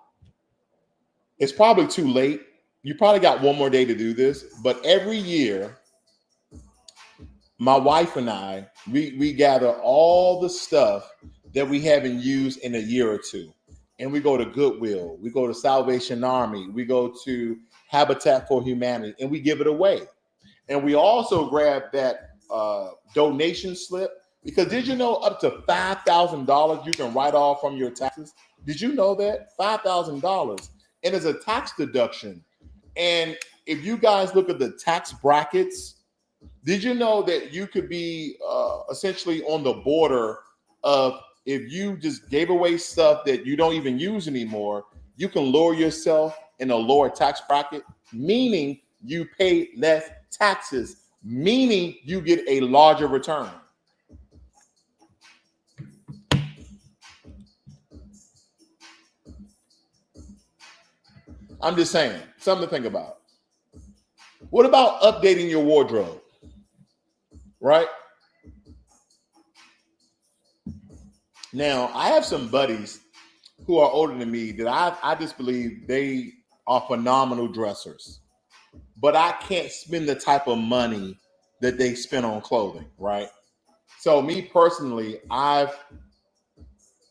it's probably too late. You probably got one more day to do this, but every year, my wife and I, we gather all the stuff that we haven't used in a year or two. And we go to Goodwill, we go to Salvation Army, we go to Habitat for Humanity, and we give it away. And we also grab that donation slip, because did you know up to $5,000 you can write off from your taxes? Did you know that? $5,000. And it's a tax deduction. And if you guys look at the tax brackets, did you know that you could be essentially on the border of, if you just gave away stuff that you don't even use anymore, you can lower yourself in a lower tax bracket, meaning you pay less taxes, meaning you get a larger return. I'm just saying, something to think about. What about updating your wardrobe? Right? Now, I have some buddies who are older than me that I just believe they are phenomenal dressers. But I can't spend the type of money that they spend on clothing, right? So me personally, I've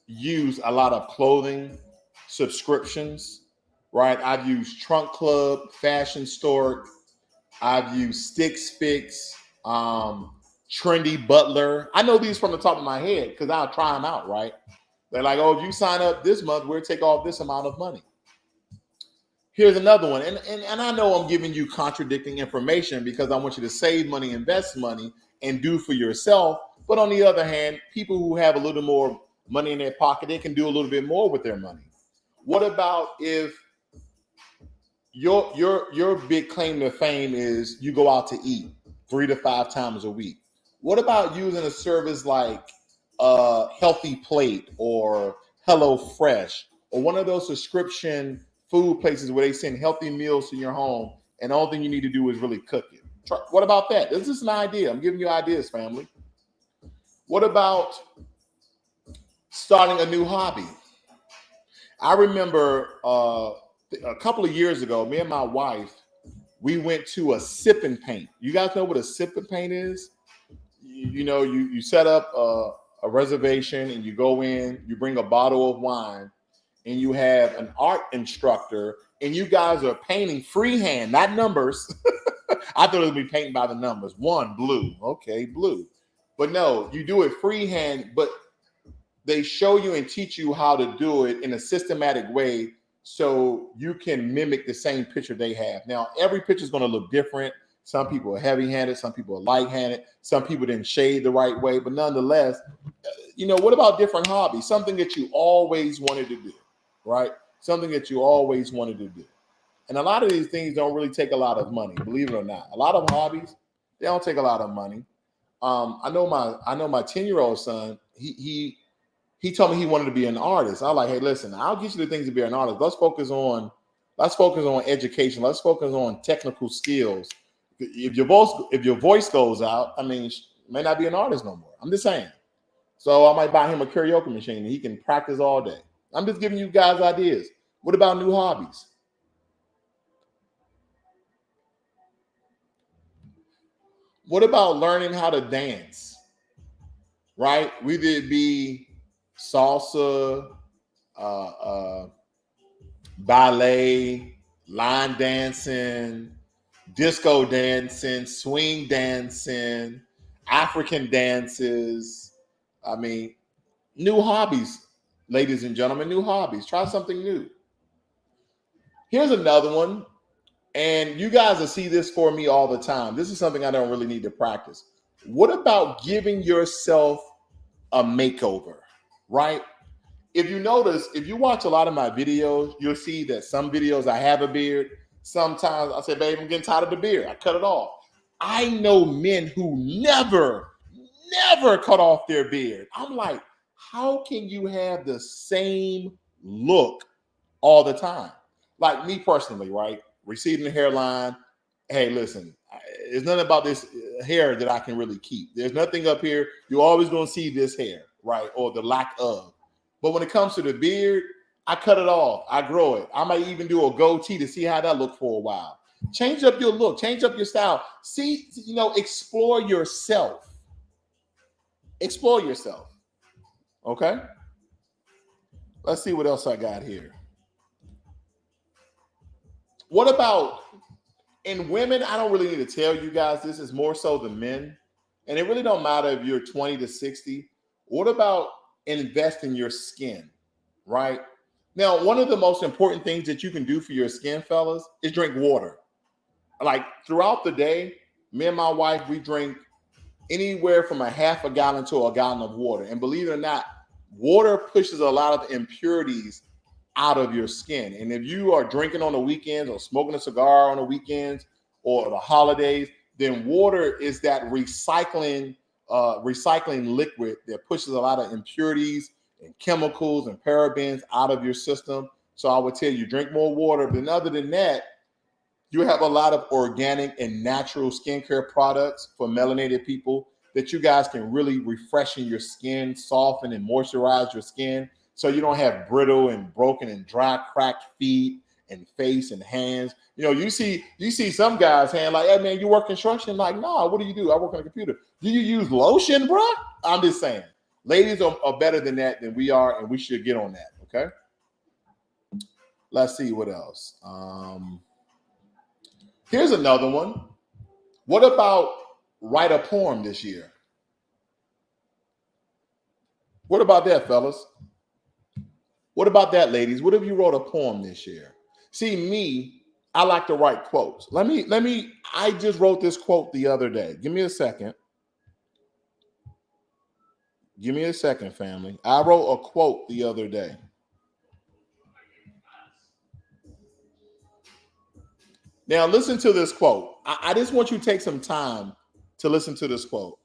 used a lot of clothing subscriptions, right? I've used Trunk Club, Fashion Store, I've used Stitch Fix, Trendy Butler. I know these from the top of my head because I'll try them out, right? They're like, oh, if you sign up this month, we'll take off this amount of money. Here's another one. And I know I'm giving you contradicting information because I want you to save money, invest money, and do for yourself. But on the other hand, people who have a little more money in their pocket, they can do a little bit more with their money. What about if your big claim to fame is you go out to eat 3 to 5 times a week? What about using a service like Healthy Plate or Hello Fresh or one of those subscription food places where they send healthy meals to your home and all thing you need to do is really cook it? What about that? This is an idea. I'm giving you ideas, family. What about starting a new hobby? I remember a couple of years ago, me and my wife, we went to a sip and paint. You guys know what a sip and paint is? You set up a reservation and you go in, you bring a bottle of wine, and you have an art instructor, and you guys are painting freehand, not numbers. I thought it would be painting by the numbers. 1, blue. Okay, blue. But no, you do it freehand, but they show you and teach you how to do it in a systematic way so you can mimic the same picture they have. Now, every picture is going to look different. Some people are heavy-handed. Some people are light-handed. Some people didn't shade the right way. But nonetheless, what about different hobbies? Something that you always wanted to do, right? Something that you always wanted to do. And a lot of these things don't really take a lot of money, believe it or not. A lot of hobbies, they don't take a lot of money. I know my 10-year-old son, he told me he wanted to be an artist. I was like, hey, listen, I'll get you the things to be an artist. Let's focus on education. Let's focus on technical skills. If your voice goes out, you may not be an artist no more. I'm just saying. So I might buy him a karaoke machine and he can practice all day. I'm just giving you guys ideas. What about new hobbies? What about learning how to dance? Right? Whether it be salsa, uh, ballet, line dancing, disco dancing, swing dancing, African dances. I mean, new hobbies, ladies and gentlemen, new hobbies. Try something new. Here's another one. And you guys will see this for me all the time. This is something I don't really need to practice. What about giving yourself a makeover, right? If you notice, if you watch a lot of my videos, you'll see that some videos I have a beard. Sometimes I say, babe, I'm getting tired of the beard. I cut it off. I know men who never cut off their beard. I'm like, how can you have the same look all the time? Like me personally, right? Receding the hairline. Hey, listen, there's nothing about this hair that I can really keep. There's nothing up here. You're always going to see this hair, right? Or the lack of. But when it comes to the beard, I cut it off. I grow it. I might even do a goatee to see how that looks for a while. Change up your look. Change up your style. See, explore yourself. Explore yourself. Okay? Let's see what else I got here. What about, in women, I don't really need to tell you guys, this is more so the men. And it really don't matter if you're 20 to 60. What about invest in your skin, right? Now, one of the most important things that you can do for your skin, fellas, is drink water. Like throughout the day, me and my wife, we drink anywhere from a half a gallon to a gallon of water. And believe it or not, water pushes a lot of impurities out of your skin. And if you are drinking on the weekends or smoking a cigar on the weekends or the holidays, then water is that recycling liquid that pushes a lot of impurities and chemicals and parabens out of your system. So I would tell you, drink more water. But other than that, you have a lot of organic and natural skincare products for melanated people that you guys can really refreshen your skin, soften and moisturize your skin so you don't have brittle and broken and dry, cracked feet and face and hands. You see some guys' hand like, hey man, you work construction? Like, nah, what do you do? I work on a computer. Do you use lotion, bro? I'm just saying. Ladies are better than that than we are, and we should get on that, okay? Let's see what else. Here's another one. What about write a poem this year? What about that, fellas? What about that, ladies? What if you wrote a poem this year? See, me, I like to write quotes. I just wrote this quote the other day. Give me a second. Give me a second, family. I wrote a quote the other day. Now, listen to this quote. I just want you to take some time to listen to this quote.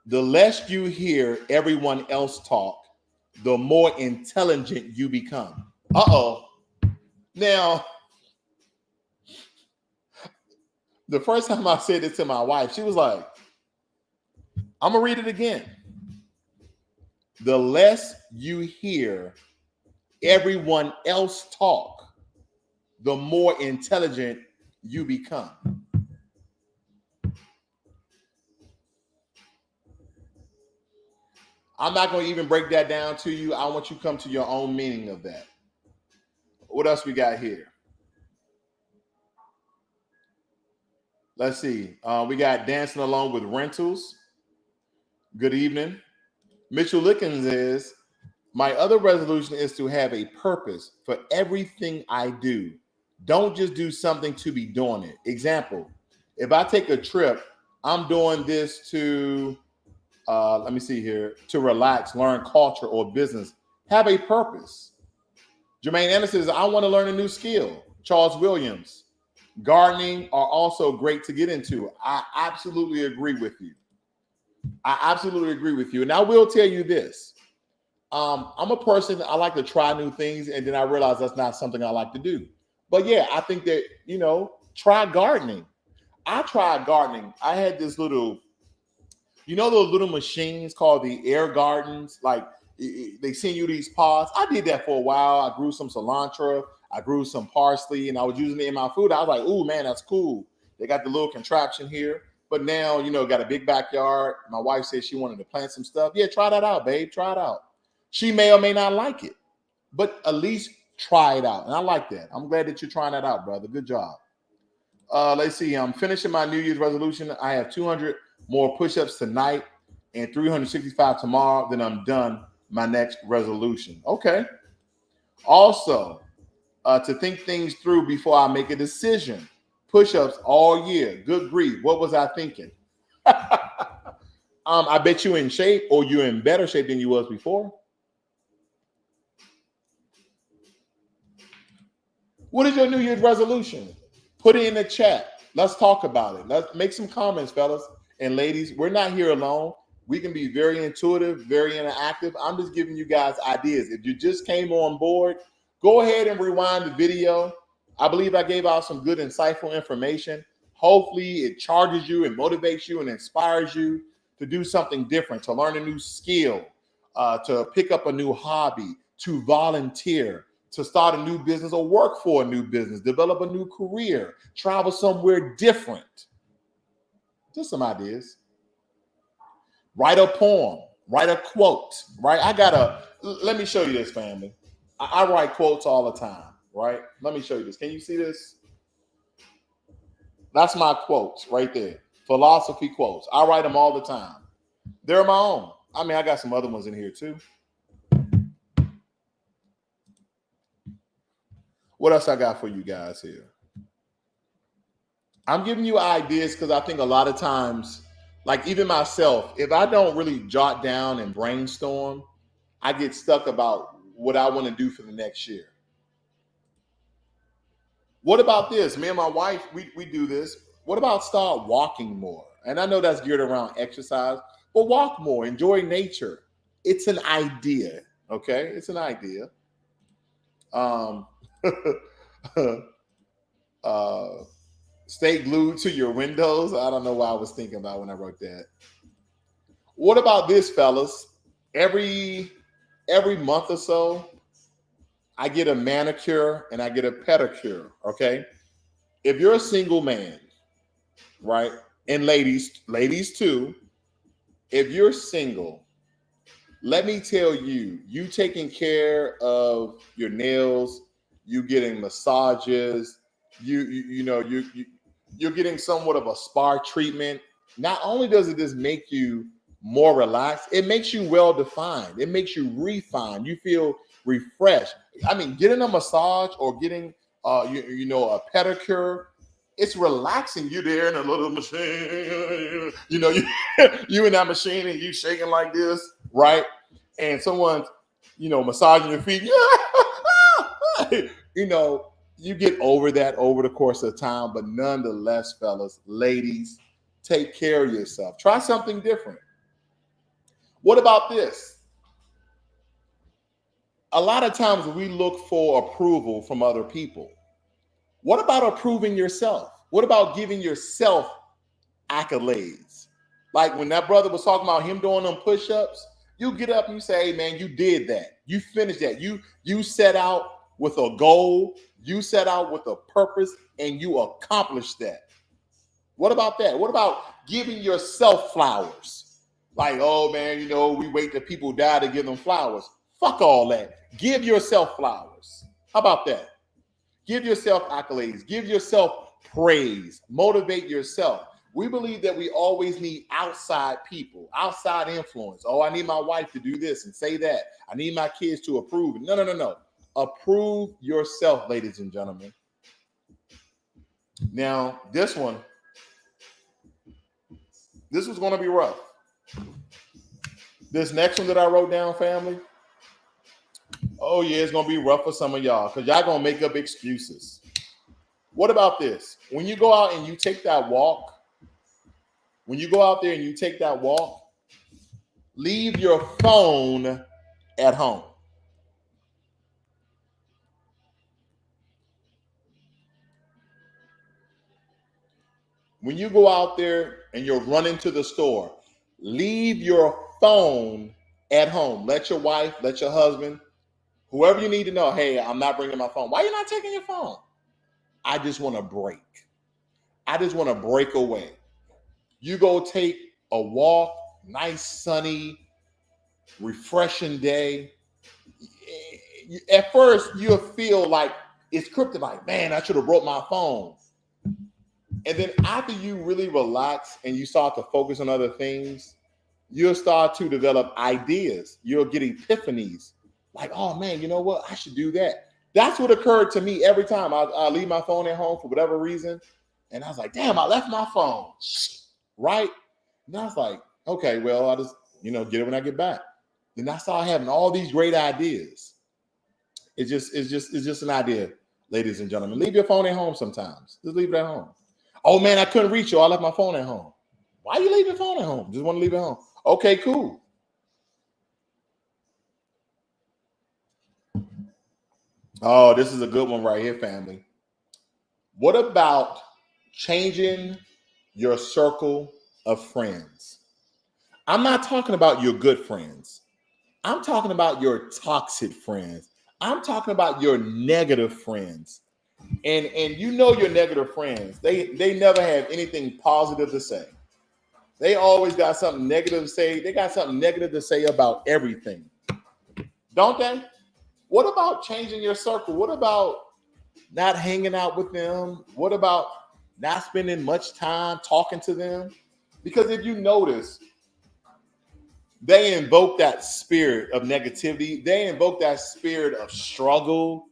The less you hear everyone else talk, the more intelligent you become. Uh-oh. Now, the first time I said it to my wife, she was like, I'm going to read it again. The less you hear everyone else talk, the more intelligent you become. I'm not going to even break that down to you. I want you to come to your own meaning of that. What else we got here? Let's see. We got dancing along with rentals. Good evening. Mitchell Lickens is, my other resolution is to have a purpose for everything I do. Don't just do something to be doing it. Example, if I take a trip, I'm doing this to, let me see here, to relax, learn culture or business. Have a purpose. Jermaine Anderson says, I want to learn a new skill. Charles Williams, gardening are also great to get into. I absolutely agree with you. And I will tell you this. I'm a person, I like to try new things, and then I realize that's not something I like to do. But yeah, I think that, try gardening. I tried gardening. I had this little, those little machines called the air gardens, like they send you these pods. I did that for a while. I grew some cilantro, I grew some parsley, and I was using it in my food. I was like, ooh, man, that's cool. They got the little contraption here. But now, got a big backyard. My wife said she wanted to plant some stuff. Yeah, try that out, babe. Try it out. She may or may not like it, but at least try it out. And I like that. I'm glad that you're trying that out, brother. Good job. Let's see. I'm finishing my New Year's resolution. I have 200 more push-ups tonight and 365 tomorrow. Then I'm done my next resolution. Okay. Also, to think things through before I make a decision. Push-ups all year. Good grief. What was I thinking? I bet you're in shape, or you're in better shape than you was before. What is your New Year's resolution? Put it in the chat. Let's talk about it. Let's make some comments, fellas and ladies. We're not here alone. We can be very intuitive, very interactive. I'm just giving you guys ideas. If you just came on board, go ahead and rewind the video. I believe I gave out some good, insightful information. Hopefully it charges you and motivates you and inspires you to do something different, to learn a new skill, to pick up a new hobby, to volunteer, to start a new business or work for a new business, develop a new career, travel somewhere different. Just some ideas. Write a poem, write a quote, right? Let me show you this, family. I write quotes all the time, right? Let me show you this. Can you see this? That's my quotes right there. Philosophy quotes. I write them all the time. They're my own. I mean, I got some other ones in here too. What else I got for you guys here? I'm giving you ideas because I think a lot of times, like even myself, if I don't really jot down and brainstorm, I get stuck about what I want to do for the next year. What about this? Me and my wife, we do this. What about start walking more? And I know that's geared around exercise, but walk more, enjoy nature. It's an idea, okay? It's an idea. Stay glued to your windows. I don't know what I was thinking about when I wrote that. What about this, fellas? Every month or so, I get a manicure and I get a pedicure, okay? If you're a single man, right? And ladies too, if you're single, let me tell you, you taking care of your nails, you getting massages, you're getting somewhat of a spa treatment. Not only does it just make you more relaxed, it makes you well defined. It makes you refined. You feel refreshed. I mean, getting a massage or getting a pedicure, it's relaxing. You there in a little machine, you in that machine and you shaking like this, right? And someone's, massaging your feet. You get over that over the course of time, but nonetheless, fellas, ladies, take care of yourself. Try something different. What about this? A lot of times we look for approval from other people. What about approving yourself? What about giving yourself accolades? Like when that brother was talking about him doing them push-ups, you get up and you say, hey, man, you did that. You finished that. You set out with a goal. You set out with a purpose and you accomplished that. What about that? What about giving yourself flowers? Like, oh, man, we wait till people die to give them flowers. Fuck all that. Give yourself flowers. How about that? Give yourself accolades. Give yourself praise. Motivate yourself. We believe that we always need outside people, outside influence. Oh, I need my wife to do this and say that. I need my kids to approve. No. Approve yourself, ladies and gentlemen. Now, this was going to be rough. This next one that I wrote down, family, oh yeah, it's going to be rough for some of y'all because y'all going to make up excuses. What about this? When you go out and you take that walk, leave your phone at home. When you go out there and you're running to the store, leave your phone at home. Let your wife, let your husband, whoever you need to know, hey, I'm not bringing my phone. Why are you not taking your phone? I just want a break. I just want to break away. You go take a walk, nice, sunny, refreshing day. At first, you'll feel like it's kryptonite. Man, I should have brought my phone. And then after you really relax and you start to focus on other things, you'll start to develop ideas. You'll get epiphanies. Like, oh man, you know what? I should do that. That's what occurred to me every time. I leave my phone at home for whatever reason. And I was like, damn, I left my phone. Right? And I was like, okay, well, I'll just, get it when I get back. Then I started having all these great ideas. It's just an idea, ladies and gentlemen. Leave your phone at home sometimes. Just leave it at home. Oh man, I couldn't reach you. I left my phone at home. Why you leave your phone at home? Just want to leave it at home. Okay, cool. Oh, this is a good one right here, family. What about changing your circle of friends? I'm not talking about your good friends. I'm talking about your toxic friends. I'm talking about your negative friends. And your negative friends, they never have anything positive to say. They always got something negative to say. They got something negative to say about everything. Don't they? What about changing your circle? What about not hanging out with them? What about not spending much time talking to them? Because if you notice, they invoke that spirit of negativity. They invoke that spirit of struggle.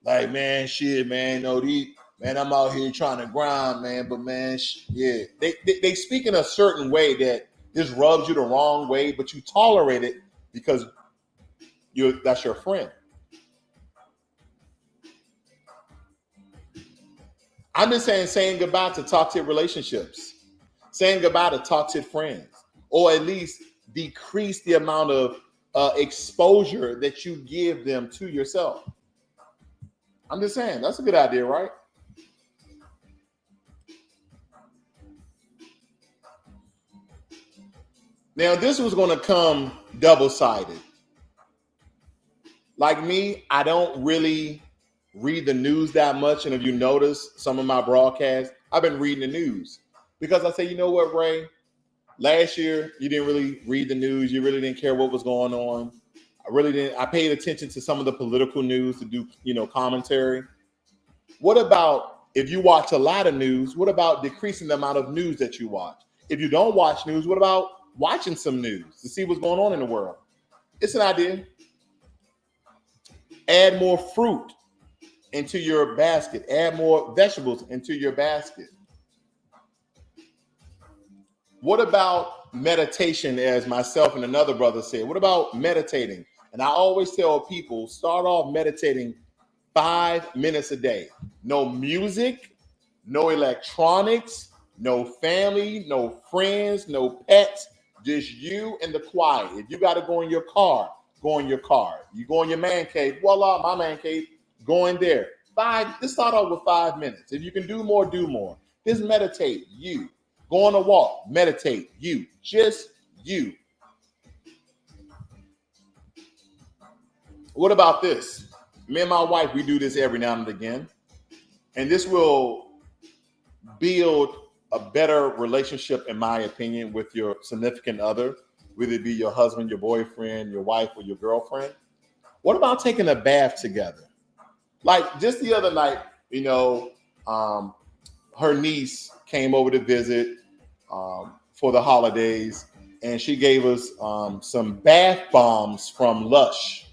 Like, man, shit, man, man, I'm out here trying to grind, man. But man, yeah, they speak in a certain way that just rubs you the wrong way, but you tolerate it because that's your friend. I'm just saying goodbye to toxic relationships, saying goodbye to toxic friends, or at least decrease the amount of exposure that you give them to yourself. I'm just saying, that's a good idea, right? Now, this was going to come double-sided. Like me, I don't really read the news that much. And if you notice some of my broadcasts, I've been reading the news because I say, you know what, Ray? Last year, you didn't really read the news. You really didn't care what was going on. I really didn't. I paid attention to some of the political news to do, commentary. What about if you watch a lot of news? What about decreasing the amount of news that you watch? If you don't watch news, what about watching some news to see what's going on in the world? It's an idea. Add more fruit into your basket. Add more vegetables into your basket. What about meditation, as myself and another brother said? What about meditating? And I always tell people, start off meditating 5 minutes a day. No music, no electronics, no family, no friends, no pets, just you and the quiet. If you got to go in your car, go in your car. You go in your man cave, voila, my man cave, go in there. Just start off with 5 minutes. If you can do more, do more. Just meditate, you. Go on a walk, meditate, you. Just you. What about this? Me and my wife, we do this every now and again. And this will build a better relationship, in my opinion, with your significant other, whether it be your husband, your boyfriend, your wife, or your girlfriend. What about taking a bath together? Like just the other night, her niece came over to visit for the holidays, and she gave us some bath bombs from Lush.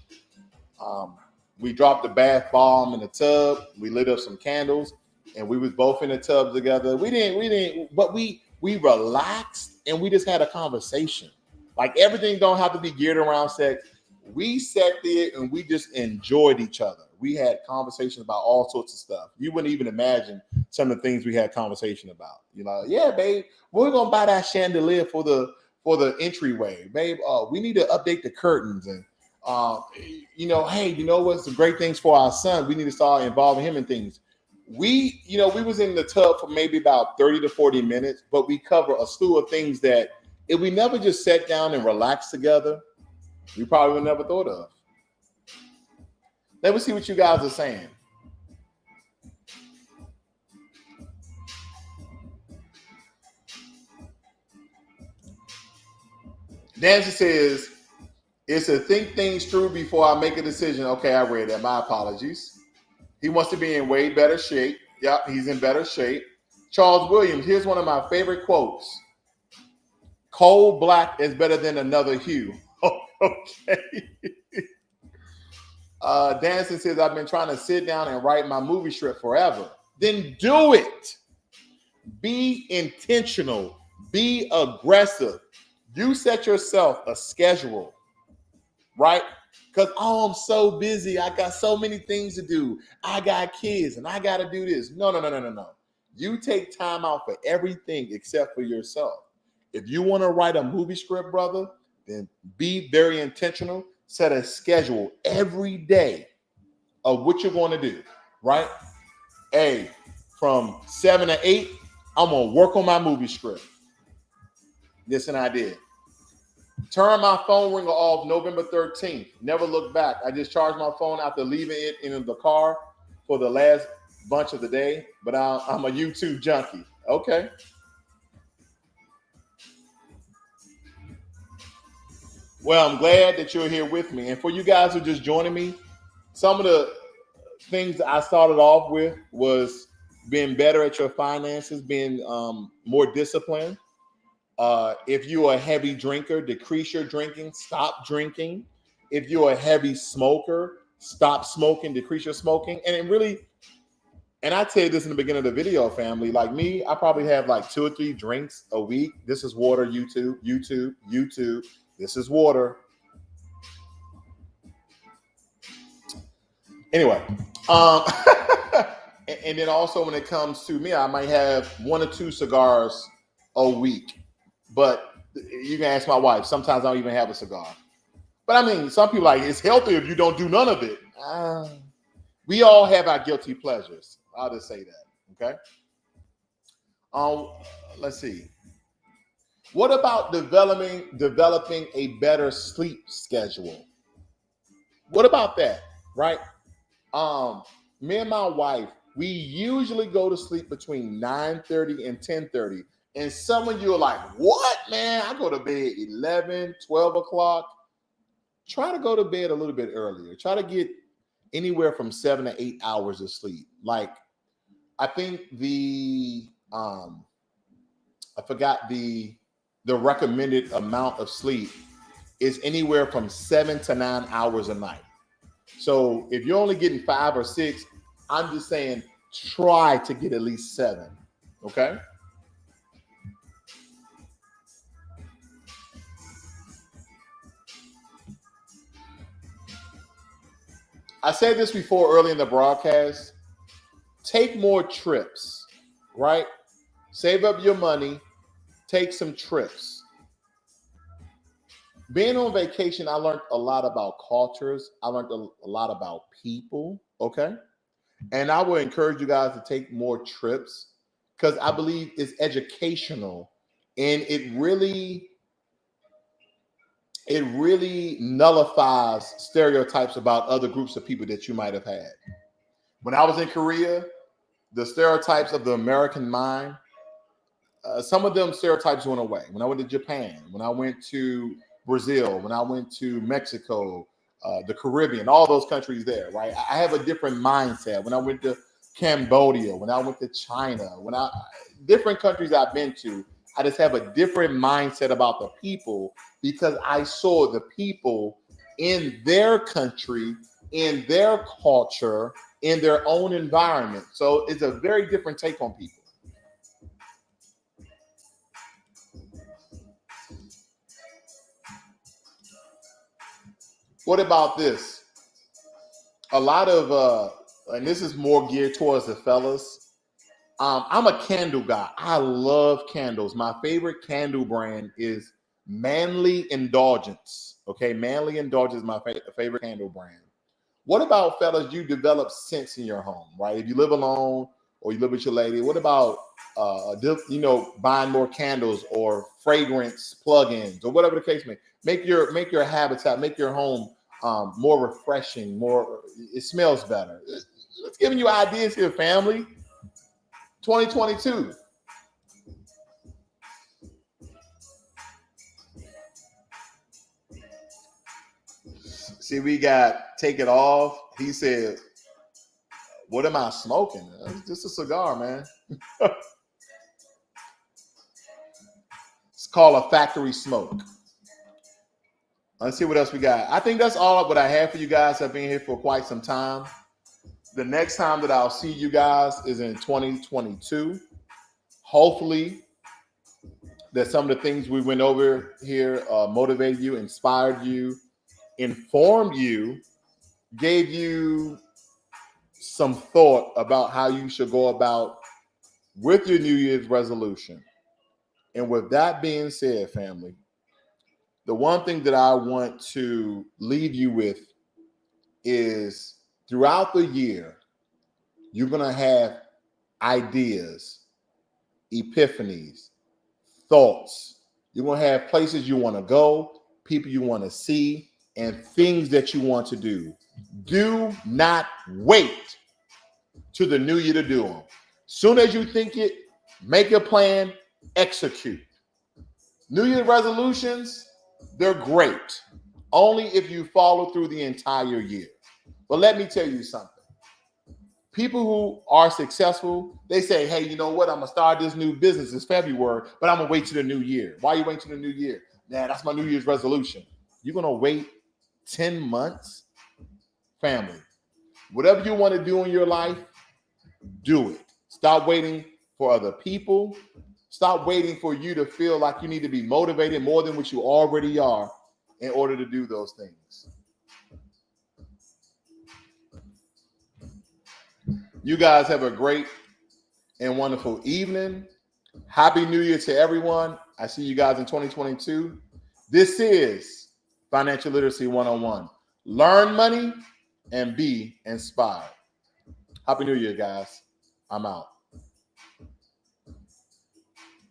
We dropped the bath bomb in the tub. We lit up some candles, and we was both in the tub together. But we relaxed and we just had a conversation. Like everything don't have to be geared around sex. We sat there and we just enjoyed each other. We had conversations about all sorts of stuff. You wouldn't even imagine some of the things we had conversation about. Yeah, babe, we're gonna buy that chandelier for the entryway, babe. We need to update the curtains and hey, what's the great things for our son? We need to start involving him in things. We was in the tub for maybe about 30 to 40 minutes, but we cover a slew of things that if we never just sat down and relaxed together, we probably would never thought of. Let me see what you guys are saying. Nancy says, it's to think things through before I make a decision. Okay, I read that. My apologies. He wants to be in way better shape. Yep, he's in better shape. Charles Williams, here's one of my favorite quotes. Cold black is better than another hue. Okay. Danson says, I've been trying to sit down and write my movie script forever. Then do it. Be intentional. Be aggressive. You set yourself a schedule, right? Because, oh, I'm so busy. I got so many things to do. I got kids and I got to do this. No. You take time out for everything except for yourself. If you want to write a movie script, brother, then be very intentional. Set a schedule every day of what you're going to do, right? Hey, from 7 to 8, I'm going to work on my movie script. This and I did. Turn my phone ringer off November 13th. Never look back. I just charged my phone after leaving it in the car for the last bunch of the day, but I'm a YouTube junkie. Okay. Well, I'm glad that you're here with me. And for you guys who are just joining me, some of the things I started off with was being better at your finances, being more disciplined. If you're a heavy drinker, decrease your drinking, stop drinking. If you're a heavy smoker, stop smoking, decrease your smoking. And it really, and I tell you this in the beginning of the video, family, like me, I probably have like 2 or 3 drinks a week. This is water, YouTube. This is water. Anyway, and then also when it comes to me, I might have 1 or 2 cigars a week. But you can ask my wife. Sometimes I don't even have a cigar. But I mean, some people like, it's healthier if you don't do none of it. We all have our guilty pleasures. I'll just say that. Okay. Let's see. What about developing a better sleep schedule? What about that? Right? Me and my wife, we usually go to sleep between 9:30 and 10:30. And some of you are like, what, man? I go to bed 11, 12 o'clock. Try to go to bed a little bit earlier. Try to get anywhere from 7 to 8 hours of sleep. Like, I think I forgot the recommended amount of sleep is anywhere from 7 to 9 hours a night. So if you're only getting 5 or 6, I'm just saying try to get at least 7. Okay. I said this before early in the broadcast. Take more trips, right? Save up your money. Take some trips. Being on vacation, I learned a lot about cultures. I learned a lot about people, okay? And I would encourage you guys to take more trips because I believe it's educational and it really nullifies stereotypes about other groups of people that you might have had. When I was in Korea, the stereotypes of the American mind, some of them stereotypes went away. When I went to Japan, when I went to Brazil, when I went to Mexico, the Caribbean, all those countries there, right? I have a different mindset. When I went to Cambodia, when I went to China, different countries I've been to, I just have a different mindset about the people because I saw the people in their country, in their culture, in their own environment. So it's a very different take on people. What about this? A lot of, and this is more geared towards the fellas. I'm a candle guy. I love candles. My favorite candle brand is Manly Indulgence. Okay, Manly Indulgence is my favorite candle brand. What about, fellas, you develop scents in your home, right? If you live alone or you live with your lady, what about, buying more candles or fragrance plugins or whatever the case may be? Make your habitat, make your home more refreshing, it smells better. Let's giving you ideas here, family. 2022. See, we got Take It Off. He said, what am I smoking? It's just a cigar, man. It's called a factory smoke. Let's see what else we got. I think that's all what I have for you guys. I've been here for quite some time. The next time that I'll see you guys is in 2022. Hopefully that some of the things we went over here motivated you, inspired you, informed you, gave you some thought about how you should go about with your New Year's resolution. And with that being said, family, the one thing that I want to leave you with is throughout the year, you're going to have ideas, epiphanies, thoughts. You're going to have places you want to go, people you want to see, and things that you want to do. Do not wait to the new year to do them. Soon as you think it, make a plan, execute. New Year resolutions, they're great. Only if you follow through the entire year. But let me tell you something. People who are successful, they say, hey, you know what? I'm going to start this new business this February, but I'm going to wait till the new year. Why are you waiting till the new year? Nah, that's my New Year's resolution. You're going to wait 10 months? Family, whatever you want to do in your life, do it. Stop waiting for other people. Stop waiting for you to feel like you need to be motivated more than what you already are in order to do those things. You guys have a great and wonderful evening. Happy New Year to everyone. I see you guys in 2022. This is Financial Literacy 101. Learn money and be inspired. Happy New Year, guys. I'm out.